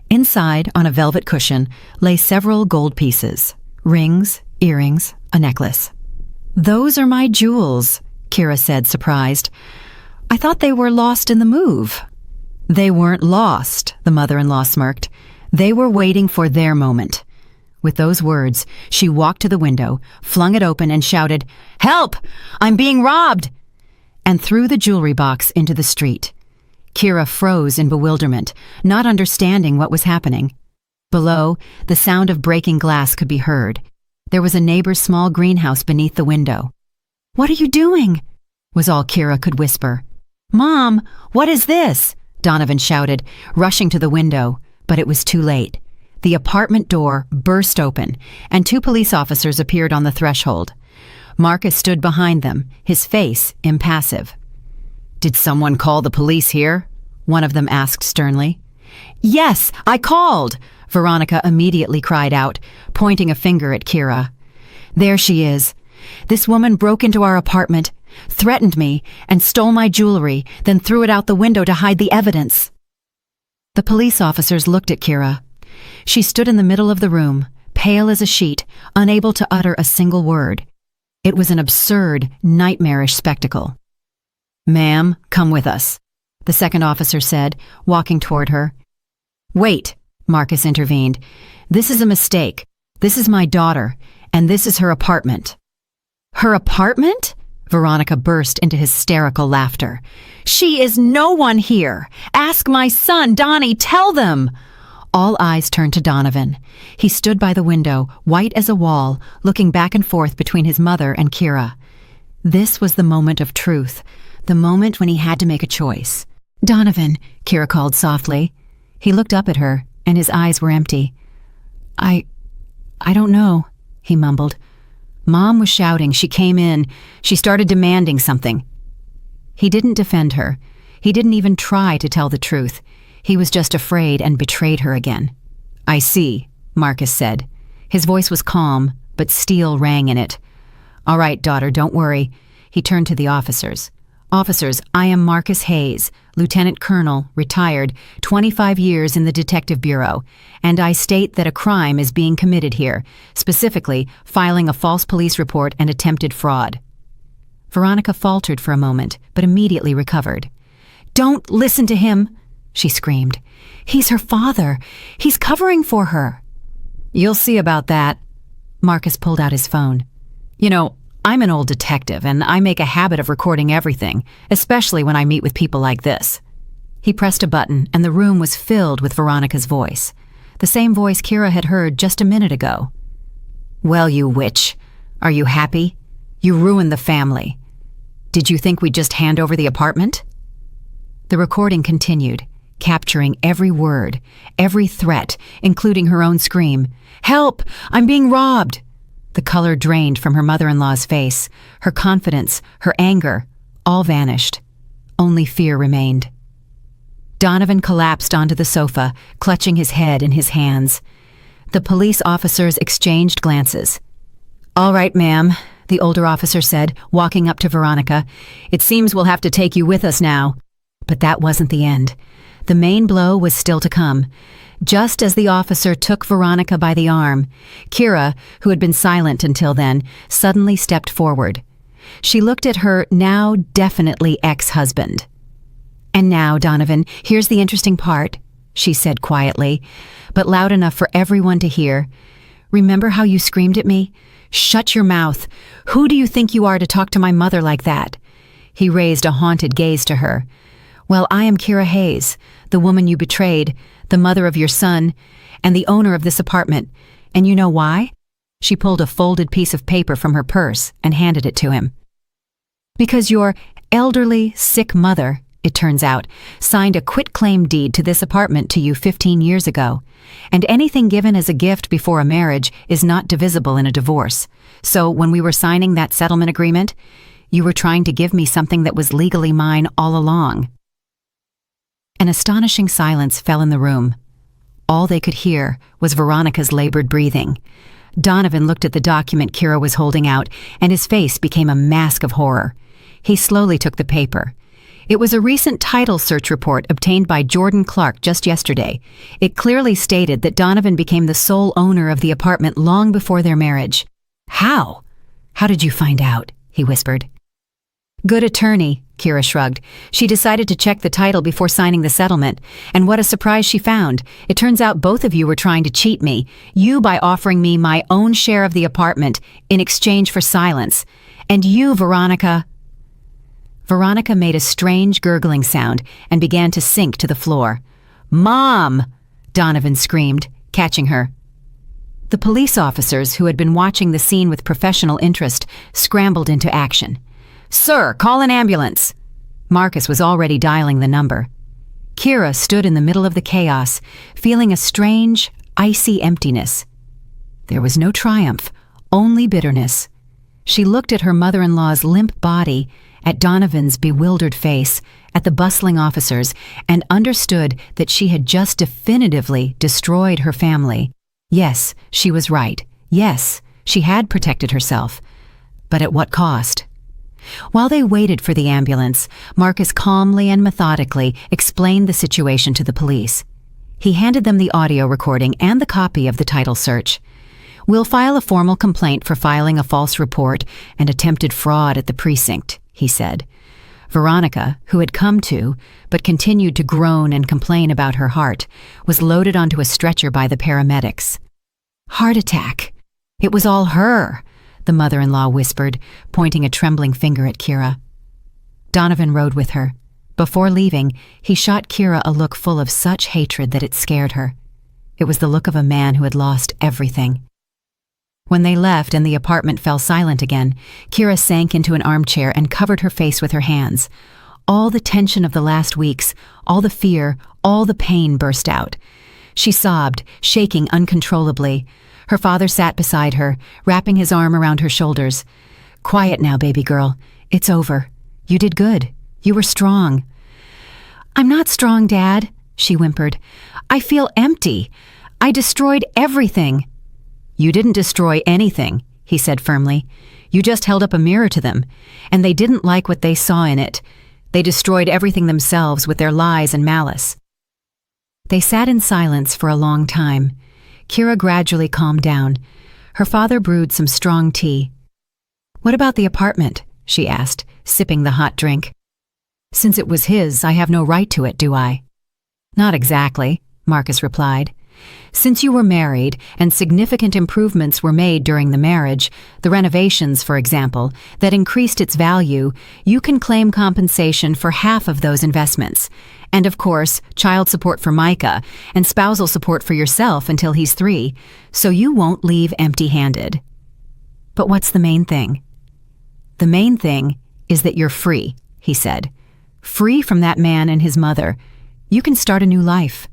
S1: Inside, on a velvet cushion, lay several gold pieces: rings, earrings, a necklace. "Those are my jewels," Kira said, surprised. "I thought they were lost in the move." "They weren't lost," the mother-in-law smirked. "They were waiting for their moment." With those words, she walked to the window, flung it open, and shouted, "Help! I'm being robbed!" and threw the jewelry box into the street. Kira froze in bewilderment, not understanding what was happening. Below, the sound of breaking glass could be heard. There was a neighbor's small greenhouse beneath the window. "What are you doing?" was all Kira could whisper. "Mom, what is this?" Donovan shouted, rushing to the window, but it was too late. The apartment door burst open, and 2 police officers appeared on the threshold. Marcus stood behind them, his face impassive. "Did someone call the police here?" one of them asked sternly. "Yes, I called!" Veronica immediately cried out, pointing a finger at Kira. "There she is. This woman broke into our apartment, threatened me, and stole my jewelry, then threw it out the window to hide the evidence." The police officers looked at Kira. She stood in the middle of the room, pale as a sheet, unable to utter a single word. It was an absurd, nightmarish spectacle. "Ma'am, come with us," the second officer said, walking toward her. "Wait," Marcus intervened. "This is a mistake. This is my daughter, and this is her apartment." "Her apartment?" Veronica burst into hysterical laughter. "She is no one here! Ask my son, Donnie, tell them!" All eyes turned to Donovan. He stood by the window, white as a wall, looking back and forth between his mother and Kira. This was the moment of truth, the moment when he had to make a choice. "Donovan," Kira called softly. He looked up at her, and his eyes were empty. I don't know," he mumbled. "Mom was shouting. She came in. She started demanding something." He didn't defend her. He didn't even try to tell the truth. He was just afraid and betrayed her again. "I see," Marcus said. His voice was calm, but steel rang in it. "All right, daughter, don't worry." He turned to the officers. "Officers, I am Marcus Hayes, Lieutenant Colonel, retired, 25 years in the Detective Bureau, and I state that a crime is being committed here, specifically filing a false police report and attempted fraud." Veronica faltered for a moment, but immediately recovered. "Don't listen to him!" she screamed. "He's her father. He's covering for her." "You'll see about that." Marcus pulled out his phone. "You know, I'm an old detective, and I make a habit of recording everything, especially when I meet with people like this." He pressed a button, and the room was filled with Veronica's voice, the same voice Kira had heard just a minute ago. "Well, you witch, are you happy? You ruined the family. Did you think we'd just hand over the apartment?" The recording continued, capturing every word, every threat, including her own scream. "Help! I'm being robbed!" The color drained from her mother-in-law's face. Her confidence, her anger, all vanished. Only fear remained. Donovan collapsed onto the sofa, clutching his head in his hands. The police officers exchanged glances. "All right, ma'am," the older officer said, walking up to Veronica. "It seems we'll have to take you with us now." But that wasn't the end. The main blow was still to come. Just as the officer took Veronica by the arm, Kira, who had been silent until then, suddenly stepped forward. She looked at her now definitely ex-husband. "And now, Donovan, here's the interesting part," she said quietly, but loud enough for everyone to hear. "Remember how you screamed at me? "Shut your mouth. Who do you think you are to talk to my mother like that?" He raised a haunted gaze to her. "Well, I am Kira Hayes, the woman you betrayed, the mother of your son, and the owner of this apartment. And you know why?" She pulled a folded piece of paper from her purse and handed it to him. "Because your elderly, sick mother, it turns out, signed a quitclaim deed to this apartment to you 15 years ago, and anything given as a gift before a marriage is not divisible in a divorce. So when we were signing that settlement agreement, you were trying to give me something that was legally mine all along." An astonishing silence fell in the room. All they could hear was Veronica's labored breathing. Donovan looked at the document Kira was holding out, and his face became a mask of horror. He slowly took the paper. It was a recent title search report obtained by Jordan Clark just yesterday. It clearly stated that Donovan became the sole owner of the apartment long before their marriage. "How? How did you find out?" he whispered. "Good attorney," Kira shrugged. "She decided to check the title before signing the settlement, and what a surprise she found. It turns out both of you were trying to cheat me, you by offering me my own share of the apartment in exchange for silence. And you, Veronica—" Veronica made a strange gurgling sound and began to sink to the floor. "Mom!" Donovan screamed, catching her. The police officers, who had been watching the scene with professional interest, scrambled into action. "Sir, call an ambulance!" Marcus was already dialing the number. Kira stood in the middle of the chaos, feeling a strange, icy emptiness. There was no triumph, only bitterness. She looked at her mother-in-law's limp body, at Donovan's bewildered face, at the bustling officers, and understood that she had just definitively destroyed her family. Yes, she was right. Yes, she had protected herself. But at what cost? While they waited for the ambulance, Marcus calmly and methodically explained the situation to the police. He handed them the audio recording and the copy of the title search. "We'll file a formal complaint for filing a false report and attempted fraud at the precinct," he said. Veronica, who had come to, but continued to groan and complain about her heart, was loaded onto a stretcher by the paramedics. "Heart attack. It was all her," the mother-in-law whispered, pointing a trembling finger at Kira. Donovan rode with her. Before leaving, he shot Kira a look full of such hatred that it scared her. It was the look of a man who had lost everything. When they left and the apartment fell silent again, Kira sank into an armchair and covered her face with her hands. All the tension of the last weeks, all the fear, all the pain burst out. She sobbed, shaking uncontrollably. Her father sat beside her, wrapping his arm around her shoulders. "Quiet now, baby girl. It's over. You did good. You were strong." "I'm not strong, Dad," she whimpered. "I feel empty. I destroyed everything." "You didn't destroy anything," he said firmly. "You just held up a mirror to them, and they didn't like what they saw in it. They destroyed everything themselves with their lies and malice." They sat in silence for a long time. Kira gradually calmed down. Her father brewed some strong tea. "What about the apartment?" she asked, sipping the hot drink. "Since it was his, I have no right to it, do I?" "Not exactly," Marcus replied. "Since you were married and significant improvements were made during the marriage, the renovations, for example, that increased its value, you can claim compensation for half of those investments. And of course, child support for Micah and spousal support for yourself until he's 3, so you won't leave empty-handed." "But what's the main thing?" "The main thing is that you're free," he said. "Free from that man and his mother. You can start a new life."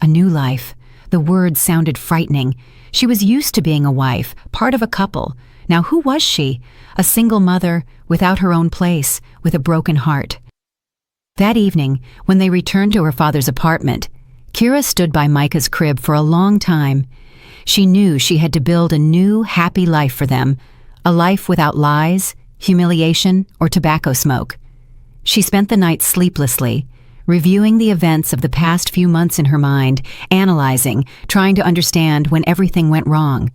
S1: A new life. The word sounded frightening. She was used to being a wife, part of a couple. Now who was she? A single mother, without her own place, with a broken heart. That evening, when they returned to her father's apartment, Kira stood by Micah's crib for a long time. She knew she had to build a new, happy life for them, a life without lies, humiliation, or tobacco smoke. She spent the night sleeplessly, reviewing the events of the past few months in her mind, analyzing, trying to understand when everything went wrong.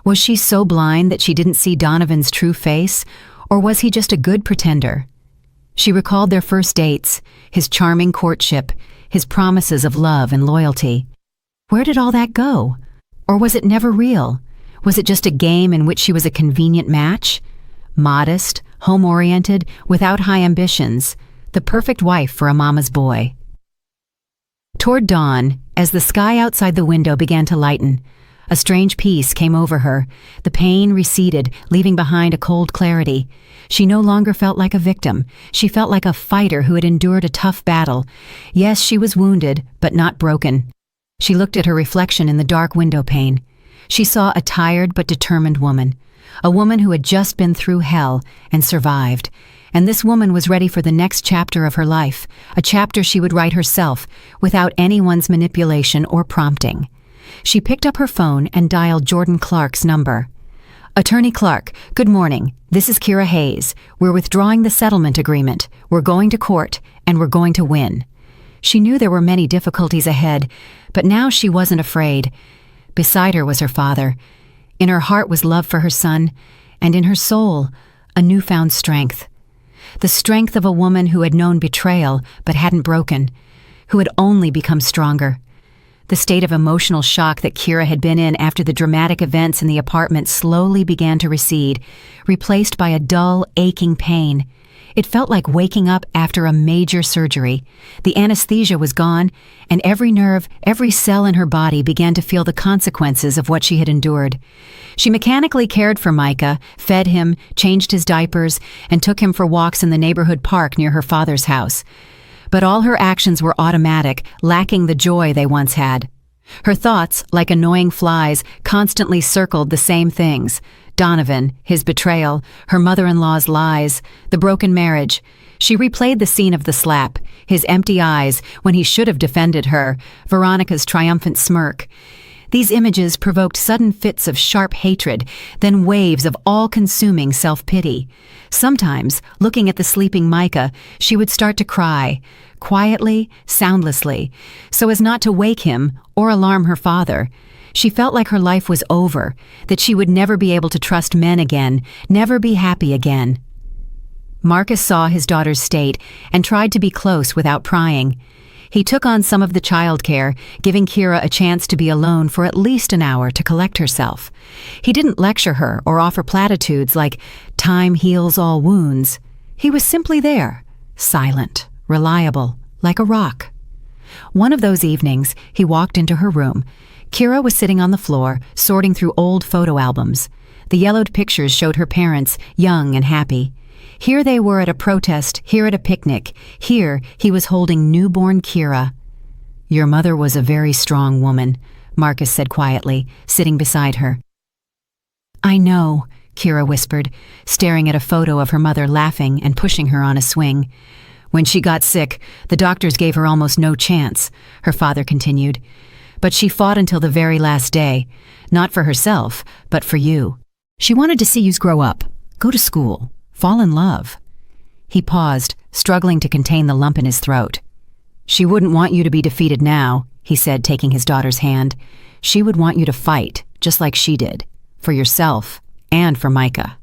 S1: Was she so blind that she didn't see Donovan's true face, or was he just a good pretender? She recalled their first dates, his charming courtship, his promises of love and loyalty. Where did all that go? Or was it never real? Was it just a game in which she was a convenient match? Modest, home-oriented, without high ambitions, the perfect wife for a mama's boy. Toward dawn, as the sky outside the window began to lighten, a strange peace came over her. The pain receded, leaving behind a cold clarity. She no longer felt like a victim. She felt like a fighter who had endured a tough battle. Yes, she was wounded, but not broken. She looked at her reflection in the dark window pane. She saw a tired but determined woman. A woman who had just been through hell and survived. And this woman was ready for the next chapter of her life, a chapter she would write herself, without anyone's manipulation or prompting. She picked up her phone and dialed Jordan Clark's number. "Attorney Clark, good morning. This is Kira Hayes. We're withdrawing the settlement agreement. We're going to court, and we're going to win." She knew there were many difficulties ahead, but now she wasn't afraid. Beside her was her father. In her heart was love for her son, and in her soul, a newfound strength. The strength of a woman who had known betrayal but hadn't broken, who had only become stronger. The state of emotional shock that Kira had been in after the dramatic events in the apartment slowly began to recede, replaced by a dull, aching pain. It felt like waking up after a major surgery. The anesthesia was gone, and every nerve, every cell in her body began to feel the consequences of what she had endured. She mechanically cared for Micah, fed him, changed his diapers, and took him for walks in the neighborhood park near her father's house. But all her actions were automatic, lacking the joy they once had. Her thoughts, like annoying flies, constantly circled the same things. Donovan, his betrayal, her mother-in-law's lies, the broken marriage. She replayed the scene of the slap, his empty eyes when he should have defended her, Veronica's triumphant smirk. These images provoked sudden fits of sharp hatred, then waves of all-consuming self-pity. Sometimes, looking at the sleeping Micah, she would start to cry, quietly, soundlessly, so as not to wake him or alarm her father. She felt like her life was over, that she would never be able to trust men again, never be happy again. Marcus saw his daughter's state and tried to be close without prying. He took on some of the childcare, giving Kira a chance to be alone for at least an hour to collect herself. He didn't lecture her or offer platitudes like, "Time heals all wounds." He was simply there, silent, reliable, like a rock. One of those evenings, he walked into her room. Kira was sitting on the floor, sorting through old photo albums. The yellowed pictures showed her parents, young and happy. Here they were at a protest, here at a picnic. Here, he was holding newborn Kira. "Your mother was a very strong woman," Marcus said quietly, sitting beside her. "I know," Kira whispered, staring at a photo of her mother laughing and pushing her on a swing. "When she got sick, the doctors gave her almost no chance," her father continued. "But she fought until the very last day, not for herself, but for you. She wanted to see you grow up, go to school, fall in love." He paused, struggling to contain the lump in his throat. "She wouldn't want you to be defeated now," he said, taking his daughter's hand. "She would want you to fight, just like she did, for yourself and for Micah."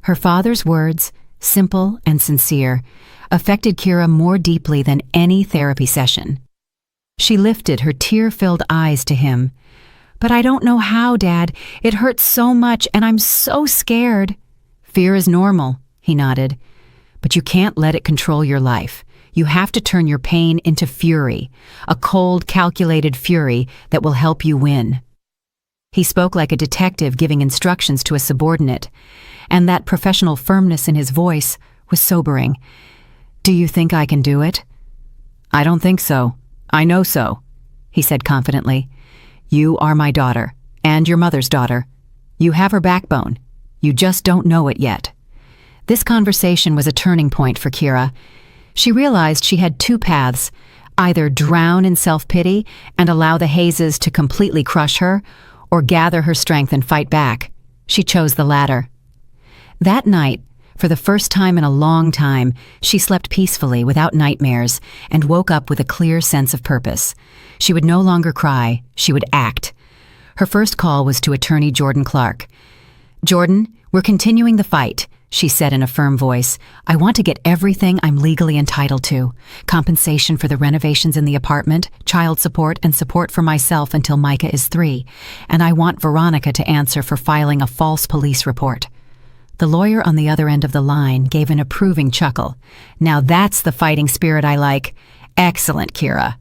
S1: Her father's words, simple and sincere, affected Kira more deeply than any therapy session. She lifted her tear-filled eyes to him. "But I don't know how, Dad. It hurts so much, and I'm so scared." "Fear is normal," he nodded. "But you can't let it control your life. You have to turn your pain into fury, a cold, calculated fury that will help you win." He spoke like a detective giving instructions to a subordinate, and that professional firmness in his voice was sobering. "Do you think I can do it?" "I don't think so. I know so," he said confidently. "You are my daughter, and your mother's daughter. You have her backbone. You just don't know it yet." This conversation was a turning point for Kira. She realized she had two paths, either drown in self-pity and allow the Hayes to completely crush her, or gather her strength and fight back. She chose the latter. That night, for the first time in a long time, she slept peacefully without nightmares and woke up with a clear sense of purpose. She would no longer cry, she would act. Her first call was to attorney Jordan Clark. "Jordan, we're continuing the fight. she said in a firm voice. "I want to get everything I'm legally entitled to. Compensation for the renovations in the apartment, child support, and support for myself until Micah is 3. And I want Veronica to answer for filing a false police report." The lawyer on the other end of the line gave an approving chuckle. "Now that's the fighting spirit I like. Excellent, Kira.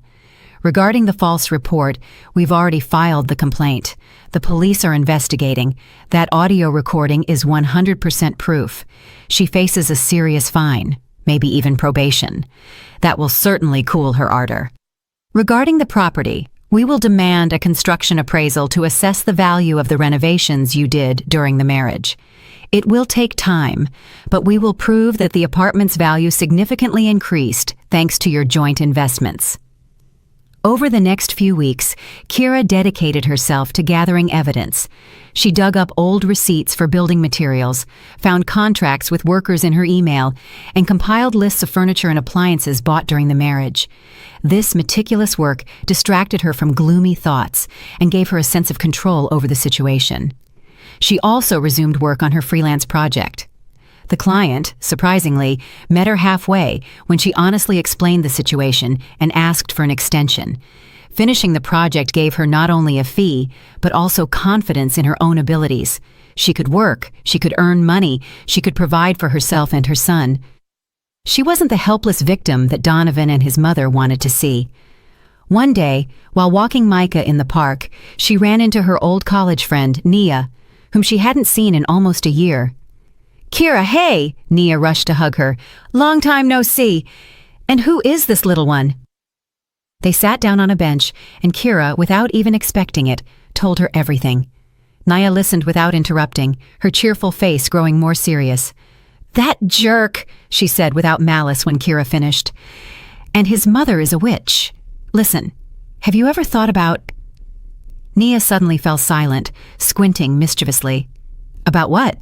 S1: Regarding the false report, we've already filed the complaint. The police are investigating. That audio recording is 100% proof. She faces a serious fine, maybe even probation. That will certainly cool her ardor. Regarding the property, we will demand a construction appraisal to assess the value of the renovations you did during the marriage. It will take time, but we will prove that the apartment's value significantly increased thanks to your joint investments." Over the next few weeks, Kira dedicated herself to gathering evidence. She dug up old receipts for building materials, found contracts with workers in her email, and compiled lists of furniture and appliances bought during the marriage. This meticulous work distracted her from gloomy thoughts and gave her a sense of control over the situation. She also resumed work on her freelance project. The client, surprisingly, met her halfway when she honestly explained the situation and asked for an extension. Finishing the project gave her not only a fee, but also confidence in her own abilities. She could work, she could earn money, she could provide for herself and her son. She wasn't the helpless victim that Donovan and his mother wanted to see. One day, while walking Micah in the park, she ran into her old college friend, Nia, whom she hadn't seen in almost a year. "Kira, hey!" Nia rushed to hug her. "Long time no see. And who is this little one?" They sat down on a bench, and Kira, without even expecting it, told her everything. Nia listened without interrupting, her cheerful face growing more serious. "That jerk," she said without malice when Kira finished. "And his mother is a witch. Listen, have you ever thought about—" Nia suddenly fell silent, squinting mischievously. "About what?"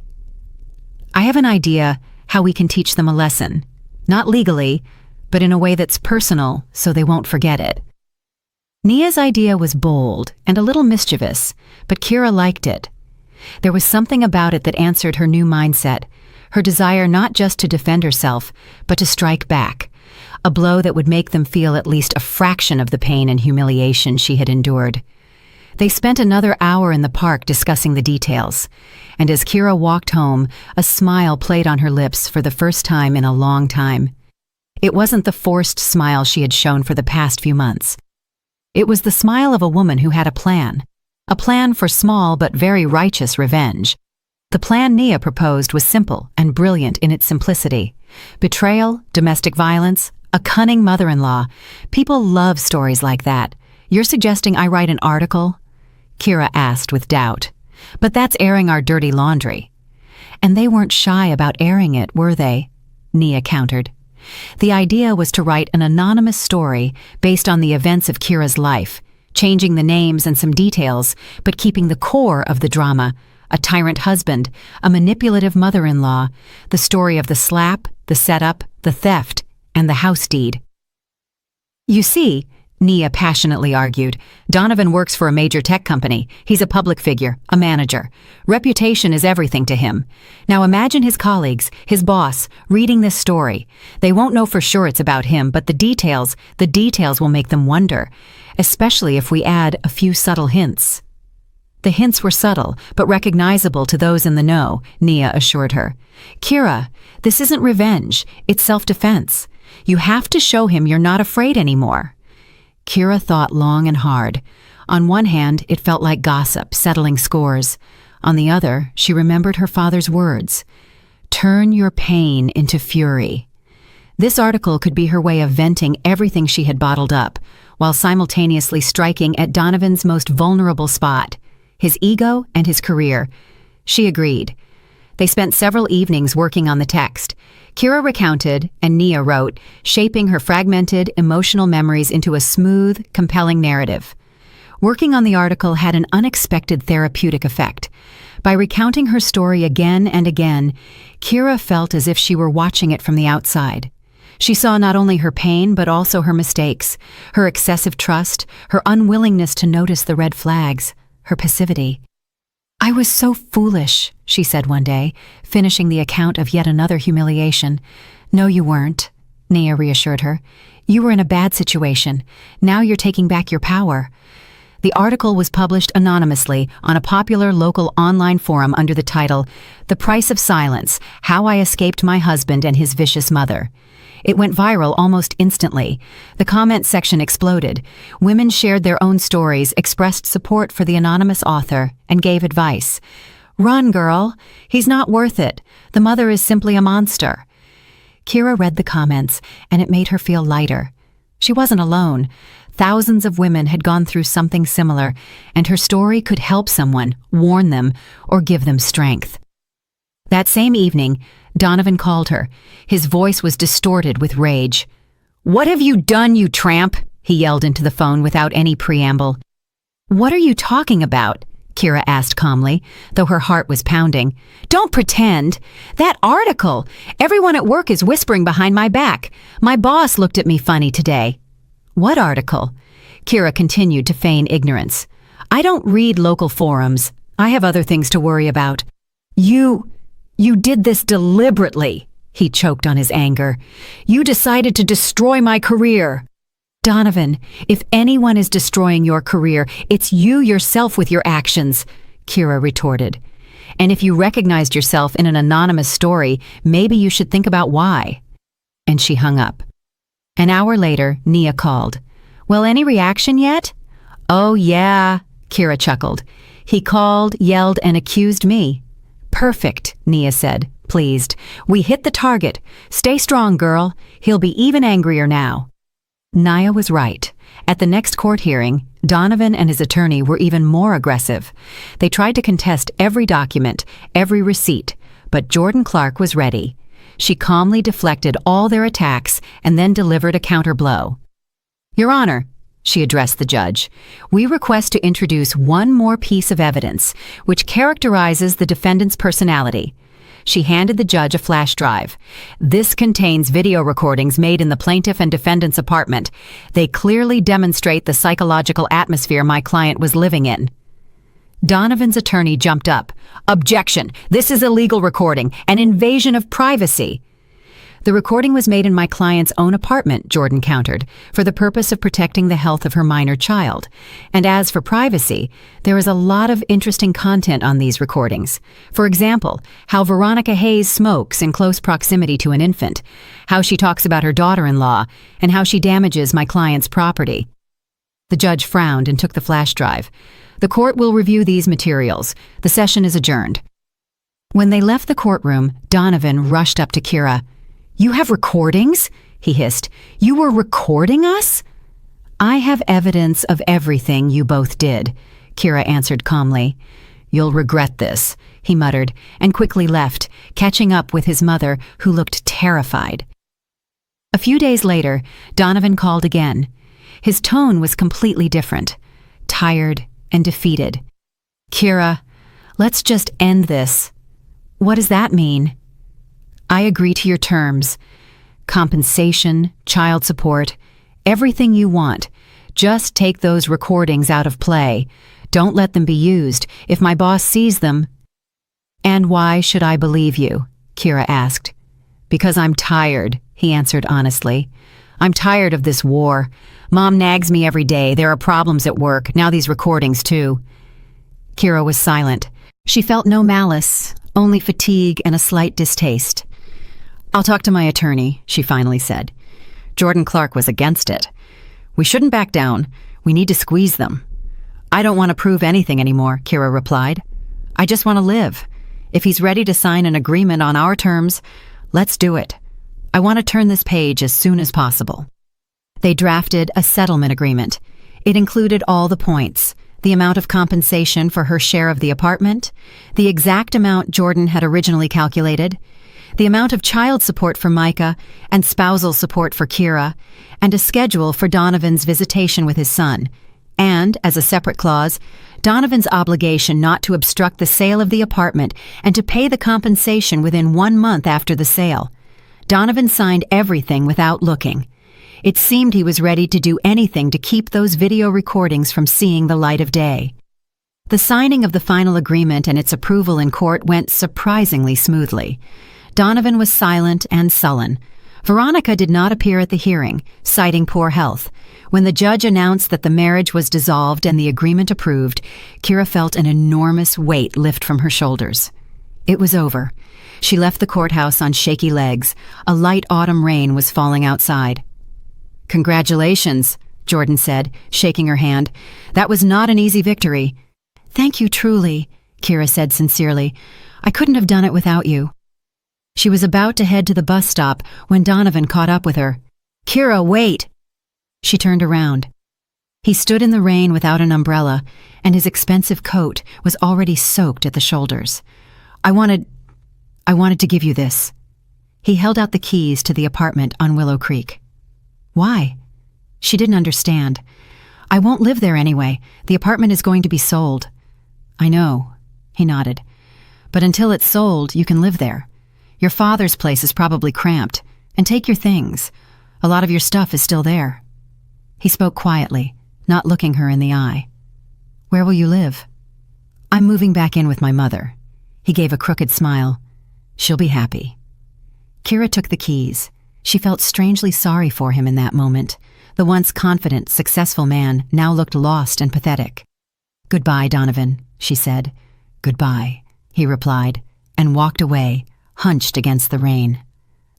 S1: "I have an idea how we can teach them a lesson. Not legally, but in a way that's personal so they won't forget it." Nia's idea was bold and a little mischievous, but Kira liked it. There was something about it that answered her new mindset, her desire not just to defend herself, but to strike back, a blow that would make them feel at least a fraction of the pain and humiliation she had endured. They spent another hour in the park discussing the details, and as Kira walked home, a smile played on her lips for the first time in a long time. It wasn't the forced smile she had shown for the past few months. It was the smile of a woman who had a plan for small but very righteous revenge. The plan Nia proposed was simple and brilliant in its simplicity. Betrayal, domestic violence, a cunning mother-in-law. People love stories like that. "You're suggesting I write an article?" Kira asked with doubt. "But that's airing our dirty laundry." "And they weren't shy about airing it, were they?" Nia countered. The idea was to write an anonymous story based on the events of Kira's life, changing the names and some details, but keeping the core of the drama: a tyrant husband, a manipulative mother-in-law, the story of the slap, the setup, the theft, and the house deed. "You see," Nia passionately argued, "Donovan works for a major tech company. He's a public figure, a manager. Reputation is everything to him. Now imagine his colleagues, his boss, reading this story. They won't know for sure it's about him, but the details will make them wonder, especially if we add a few subtle hints." The hints were subtle, but recognizable to those in the know, Nia assured her. "Kira, this isn't revenge, it's self-defense. You have to show him you're not afraid anymore." Kira thought long and hard. On one hand, it felt like gossip, settling scores. On the other, she remembered her father's words. "Turn your pain into fury." This article could be her way of venting everything she had bottled up, while simultaneously striking at Donovan's most vulnerable spot, his ego and his career. She agreed. They spent several evenings working on the text. Kira recounted, and Nia wrote, shaping her fragmented, emotional memories into a smooth, compelling narrative. Working on the article had an unexpected therapeutic effect. By recounting her story again and again, Kira felt as if she were watching it from the outside. She saw not only her pain, but also her mistakes, her excessive trust, her unwillingness to notice the red flags, her passivity. "I was so foolish," she said one day, finishing the account of yet another humiliation. "No, you weren't," Nia reassured her. "You were in a bad situation. Now you're taking back your power." The article was published anonymously on a popular local online forum under the title, "The Price of Silence: How I Escaped My Husband and His Vicious Mother." It went viral almost instantly. The comment section exploded. Women shared their own stories, expressed support for the anonymous author, and gave advice. "Run, girl. He's not worth it. The mother is simply a monster." Kira read the comments, and it made her feel lighter. She wasn't alone. Thousands of women had gone through something similar, and her story could help someone, warn them, or give them strength. That same evening, Donovan called her. His voice was distorted with rage. "What have you done, you tramp?" he yelled into the phone without any preamble. "What are you talking about?" Kira asked calmly, though her heart was pounding. "Don't pretend. That article! Everyone at work is whispering behind my back. My boss looked at me funny today." "What article?" Kira continued to feign ignorance. "I don't read local forums. I have other things to worry about." You did this deliberately," he choked on his anger. "You decided to destroy my career." "Donovan, if anyone is destroying your career, it's you yourself with your actions," Kira retorted. "And if you recognized yourself in an anonymous story, maybe you should think about why." And she hung up. An hour later, Nia called. "Well, any reaction yet?" "Oh, yeah," Kira chuckled. "He called, yelled, and accused me." "Perfect," Nia said, pleased. "We hit the target. Stay strong, girl. He'll be even angrier now." Nia was right. At the next court hearing, Donovan and his attorney were even more aggressive. They tried to contest every document, every receipt, but Jordan Clark was ready. She calmly deflected all their attacks and then delivered a counterblow. "Your Honor," she addressed the judge, "we request to introduce one more piece of evidence, which characterizes the defendant's personality." She handed the judge a flash drive. "This contains video recordings made in the plaintiff and defendant's apartment. They clearly demonstrate the psychological atmosphere my client was living in." Donovan's attorney jumped up. "Objection! This is illegal recording, an invasion of privacy." "The recording was made in my client's own apartment," Jordan countered, "for the purpose of protecting the health of her minor child. And as for privacy, there is a lot of interesting content on these recordings. For example, how Veronica Hayes smokes in close proximity to an infant, how she talks about her daughter-in-law, and how she damages my client's property." The judge frowned and took the flash drive. "The court will review these materials. The session is adjourned." When they left the courtroom, Donovan rushed up to Kira. "You have recordings?" he hissed. "You were recording us?" "I have evidence of everything you both did," Kira answered calmly. "You'll regret this," he muttered, and quickly left, catching up with his mother, who looked terrified. A few days later, Donovan called again. His tone was completely different, tired and defeated. "Kira, let's just end this." "What does that mean?" "I agree to your terms. Compensation, child support, everything you want. Just take those recordings out of play. Don't let them be used. If my boss sees them..." "And why should I believe you?" Kira asked. "Because I'm tired," he answered honestly. "I'm tired of this war. Mom nags me every day. There are problems at work. Now these recordings too." Kira was silent. She felt no malice, only fatigue and a slight distaste. "I'll talk to my attorney," she finally said. Jordan Clark was against it. "We shouldn't back down. We need to squeeze them." "I don't want to prove anything anymore," Kira replied. "I just want to live. If he's ready to sign an agreement on our terms, let's do it. I want to turn this page as soon as possible." They drafted a settlement agreement. It included all the points: the amount of compensation for her share of the apartment, the exact amount Jordan had originally calculated, the amount of child support for Micah and spousal support for Kira, and a schedule for Donovan's visitation with his son, and, as a separate clause, Donovan's obligation not to obstruct the sale of the apartment and to pay the compensation within 1 month after the sale. Donovan signed everything without looking. It seemed he was ready to do anything to keep those video recordings from seeing the light of day. The signing of the final agreement and its approval in court went surprisingly smoothly. Donovan was silent and sullen. Veronica did not appear at the hearing, citing poor health. When the judge announced that the marriage was dissolved and the agreement approved, Kira felt an enormous weight lift from her shoulders. It was over. She left the courthouse on shaky legs. A light autumn rain was falling outside. "Congratulations," Jordan said, shaking her hand. "That was not an easy victory." "Thank you truly," Kira said sincerely. "I couldn't have done it without you." She was about to head to the bus stop when Donovan caught up with her. "Kira, wait!" She turned around. He stood in the rain without an umbrella, and his expensive coat was already soaked at the shoulders. I wanted to give you this." He held out the keys to the apartment on Willow Creek. "Why?" She didn't understand. "I won't live there anyway. The apartment is going to be sold." "I know," he nodded. "But until it's sold, you can live there. Your father's place is probably cramped, and take your things. A lot of your stuff is still there." He spoke quietly, not looking her in the eye. "Where will you live?" "I'm moving back in with my mother." He gave a crooked smile. "She'll be happy." Kira took the keys. She felt strangely sorry for him in that moment. The once confident, successful man now looked lost and pathetic. "Goodbye, Donovan," she said. "Goodbye," he replied, and walked away, hunched against the rain.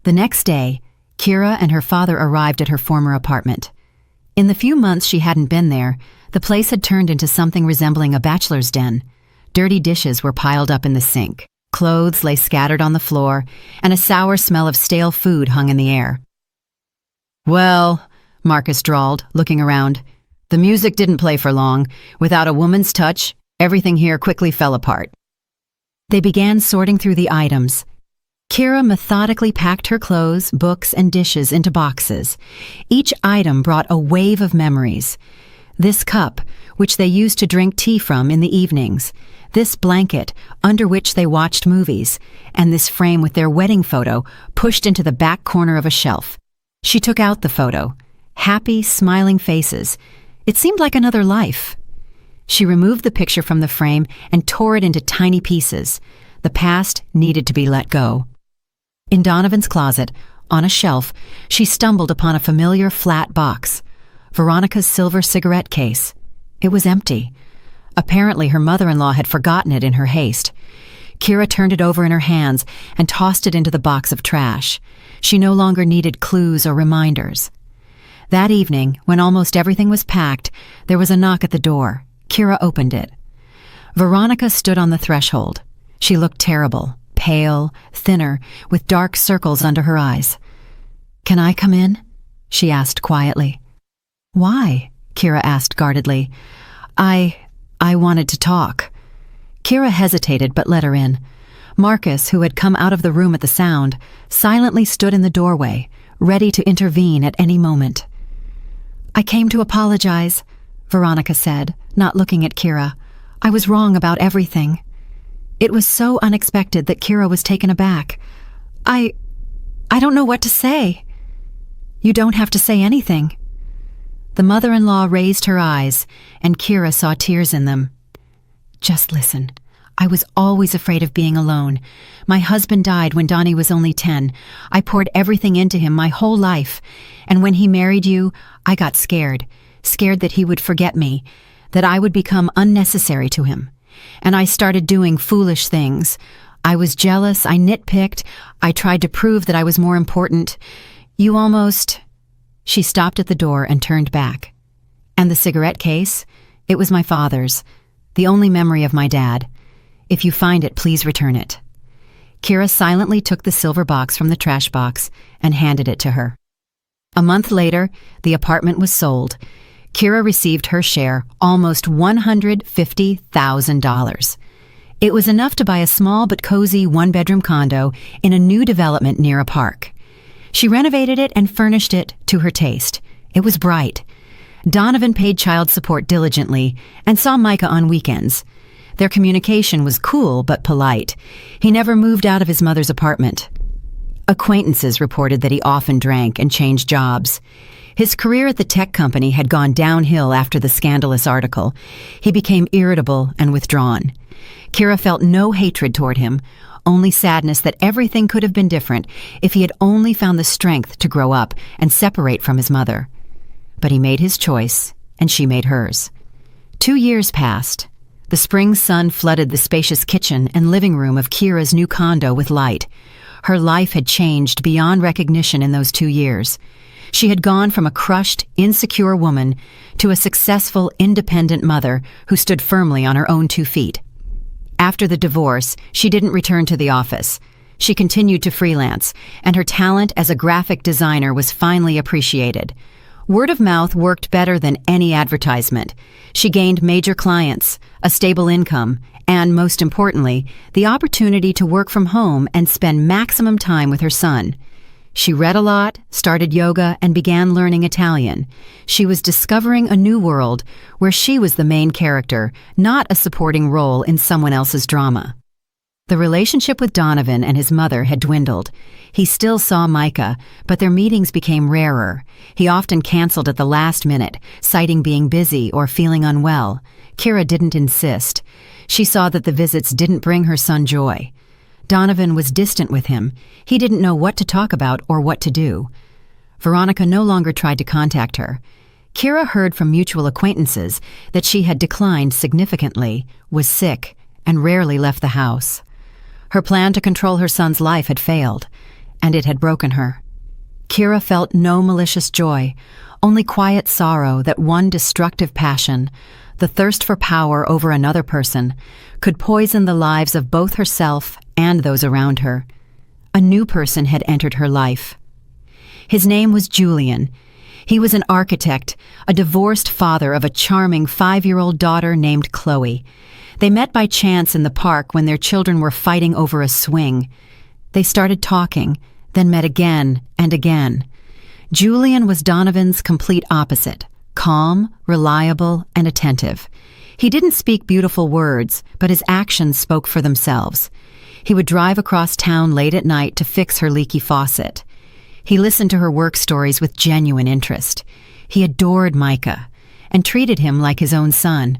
S1: The next day, Kira and her father arrived at her former apartment. In the few months she hadn't been there, the place had turned into something resembling a bachelor's den. Dirty dishes were piled up in the sink. Clothes lay scattered on the floor, and a sour smell of stale food hung in the air. "Well," Marcus drawled, looking around, "the music didn't play for long. Without a woman's touch, everything here quickly fell apart." They began sorting through the items. Kira methodically packed her clothes, books, and dishes into boxes. Each item brought a wave of memories. This cup, which they used to drink tea from in the evenings, this blanket, under which they watched movies, and this frame with their wedding photo pushed into the back corner of a shelf. She took out the photo. Happy, smiling faces. It seemed like another life. She removed the picture from the frame and tore it into tiny pieces. The past needed to be let go. In Donovan's closet, on a shelf, she stumbled upon a familiar flat box. Veronica's silver cigarette case. It was empty. Apparently her mother-in-law had forgotten it in her haste. Kira turned it over in her hands and tossed it into the box of trash. She no longer needed clues or reminders. That evening, when almost everything was packed, there was a knock at the door. Kira opened it. Veronica stood on the threshold. She looked terrible, pale, thinner, with dark circles under her eyes. "Can I come in?" she asked quietly. "Why?" Kira asked guardedly. I wanted to talk." Kira hesitated but let her in. Marcus, who had come out of the room at the sound, silently stood in the doorway, ready to intervene at any moment. "I came to apologize," Veronica said, not looking at Kira. "I was wrong about everything." It was so unexpected that Kira was taken aback. I don't know what to say." "You don't have to say anything." The mother-in-law raised her eyes, and Kira saw tears in them. "Just listen. I was always afraid of being alone. My husband died when Donnie was only 10. I poured everything into him my whole life. And when he married you, I got scared that he would forget me, that I would become unnecessary to him. And I started doing foolish things. I was jealous, I nitpicked, I tried to prove that I was more important. You almost..." She stopped at the door and turned back. "And the cigarette case? It was my father's, the only memory of my dad. If you find it, please return it." Kira silently took the silver box from the trash box and handed it to her. A month later, the apartment was sold. Kira received her share, almost $150,000. It was enough to buy a small but cozy one-bedroom condo in a new development near a park. She renovated it and furnished it to her taste. It was bright. Donovan paid child support diligently and saw Micah on weekends. Their communication was cool but polite. He never moved out of his mother's apartment. Acquaintances reported that he often drank and changed jobs. His career at the tech company had gone downhill after the scandalous article. He became irritable and withdrawn. Kira felt no hatred toward him, only sadness that everything could have been different if he had only found the strength to grow up and separate from his mother. But he made his choice, and she made hers. 2 years passed. The spring sun flooded the spacious kitchen and living room of Kira's new condo with light. Her life had changed beyond recognition in those 2 years. She had gone from a crushed, insecure woman to a successful, independent mother who stood firmly on her own 2 feet. After the divorce, she didn't return to the office. She continued to freelance, and her talent as a graphic designer was finally appreciated. Word of mouth worked better than any advertisement. She gained major clients, a stable income, and, most importantly, the opportunity to work from home and spend maximum time with her son. She read a lot, started yoga, and began learning Italian. She was discovering a new world where she was the main character, not a supporting role in someone else's drama. The relationship with Donovan and his mother had dwindled. He still saw Micah, but their meetings became rarer. He often canceled at the last minute, citing being busy or feeling unwell. Kira didn't insist. She saw that the visits didn't bring her son joy. Donovan was distant with him. He didn't know what to talk about or what to do. Veronica no longer tried to contact her. Kira heard from mutual acquaintances that she had declined significantly, was sick, and rarely left the house. Her plan to control her son's life had failed, and it had broken her. Kira felt no malicious joy, only quiet sorrow that one destructive passion, the thirst for power over another person, could poison the lives of both herself and those around her. A new person had entered her life. His name was Julian. He was an architect, a divorced father of a charming 5-year-old daughter named Chloe. They met by chance in the park when their children were fighting over a swing. They started talking, then met again and again. Julian was Donovan's complete opposite, calm, reliable, and attentive. He didn't speak beautiful words, but his actions spoke for themselves. He would drive across town late at night to fix her leaky faucet. He listened to her work stories with genuine interest. He adored Micah and treated him like his own son.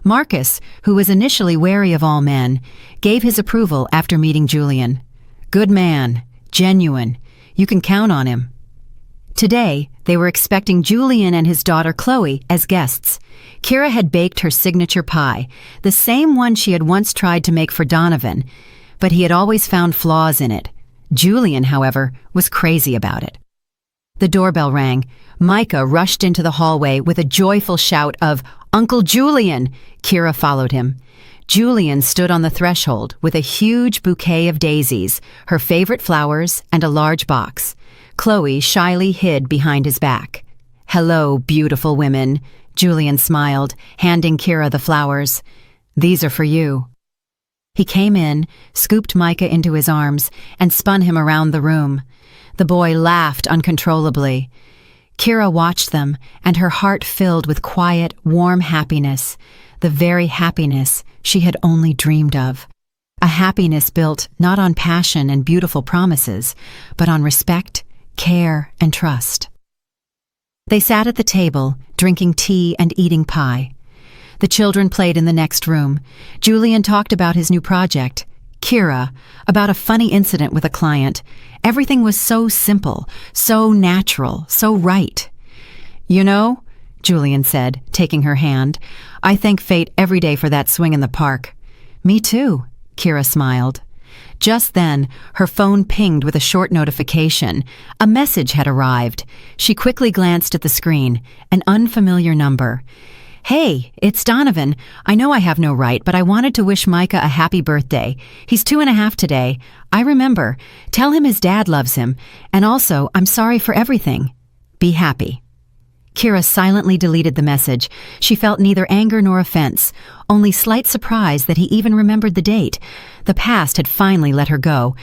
S1: Marcus, who was initially wary of all men, gave his approval after meeting Julian. Good man, genuine. You can count on him. Today, they were expecting Julian and his daughter Chloe as guests. Kira had baked her signature pie, the same one she had once tried to make for Donovan, but he had always found flaws in it. Julian, however, was crazy about it. The doorbell rang. Micah rushed into the hallway with a joyful shout of, "Uncle Julian!" Kira followed him. Julian stood on the threshold with a huge bouquet of daisies, her favorite flowers, and a large box. Chloe shyly hid behind his back. "Hello, beautiful women," Julian smiled, handing Kira the flowers. "These are for you." He came in, scooped Micah into his arms, and spun him around the room. The boy laughed uncontrollably. Kira watched them, and her heart filled with quiet, warm happiness, the very happiness she had only dreamed of. A happiness built not on passion and beautiful promises, but on respect, care, and trust. They sat at the table, drinking tea and eating pie. The children played in the next room. Julian talked about his new project. Kira, about a funny incident with a client. Everything was so simple, so natural, so right. "You know," Julian said, taking her hand, "I thank fate every day for that swing in the park." "Me too," Kira smiled. Just then, her phone pinged with a short notification. A message had arrived. She quickly glanced at the screen. An unfamiliar number. "Hey, it's Donovan. I know I have no right, but I wanted to wish Micah a happy birthday. He's 2.5 today. I remember. Tell him his dad loves him. And also, I'm sorry for everything. Be happy." Kira silently deleted the message. She felt neither anger nor offense, only slight surprise that he even remembered the date. The past had finally let her go.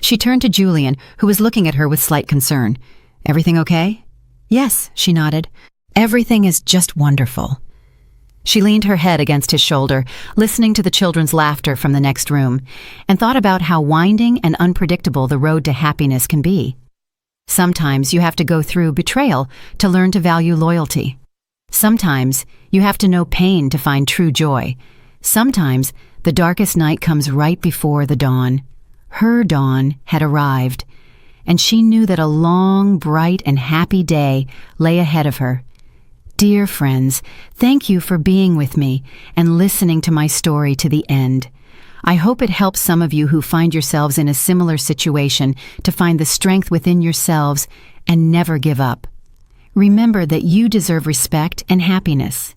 S1: She turned to Julian, who was looking at her with slight concern. "Everything okay?" "Yes," she nodded. "Everything is just wonderful." She leaned her head against his shoulder, listening to the children's laughter from the next room, and thought about how winding and unpredictable the road to happiness can be. Sometimes you have to go through betrayal to learn to value loyalty. Sometimes you have to know pain to find true joy. Sometimes the darkest night comes right before the dawn. Her dawn had arrived, and she knew that a long, bright, and happy day lay ahead of her. Dear friends, thank you for being with me and listening to my story to the end. I hope it helps some of you who find yourselves in a similar situation to find the strength within yourselves and never give up. Remember that you deserve respect and happiness.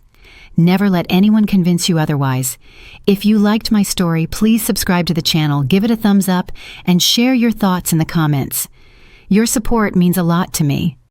S1: Never let anyone convince you otherwise. If you liked my story, please subscribe to the channel, give it a thumbs up, and share your thoughts in the comments. Your support means a lot to me.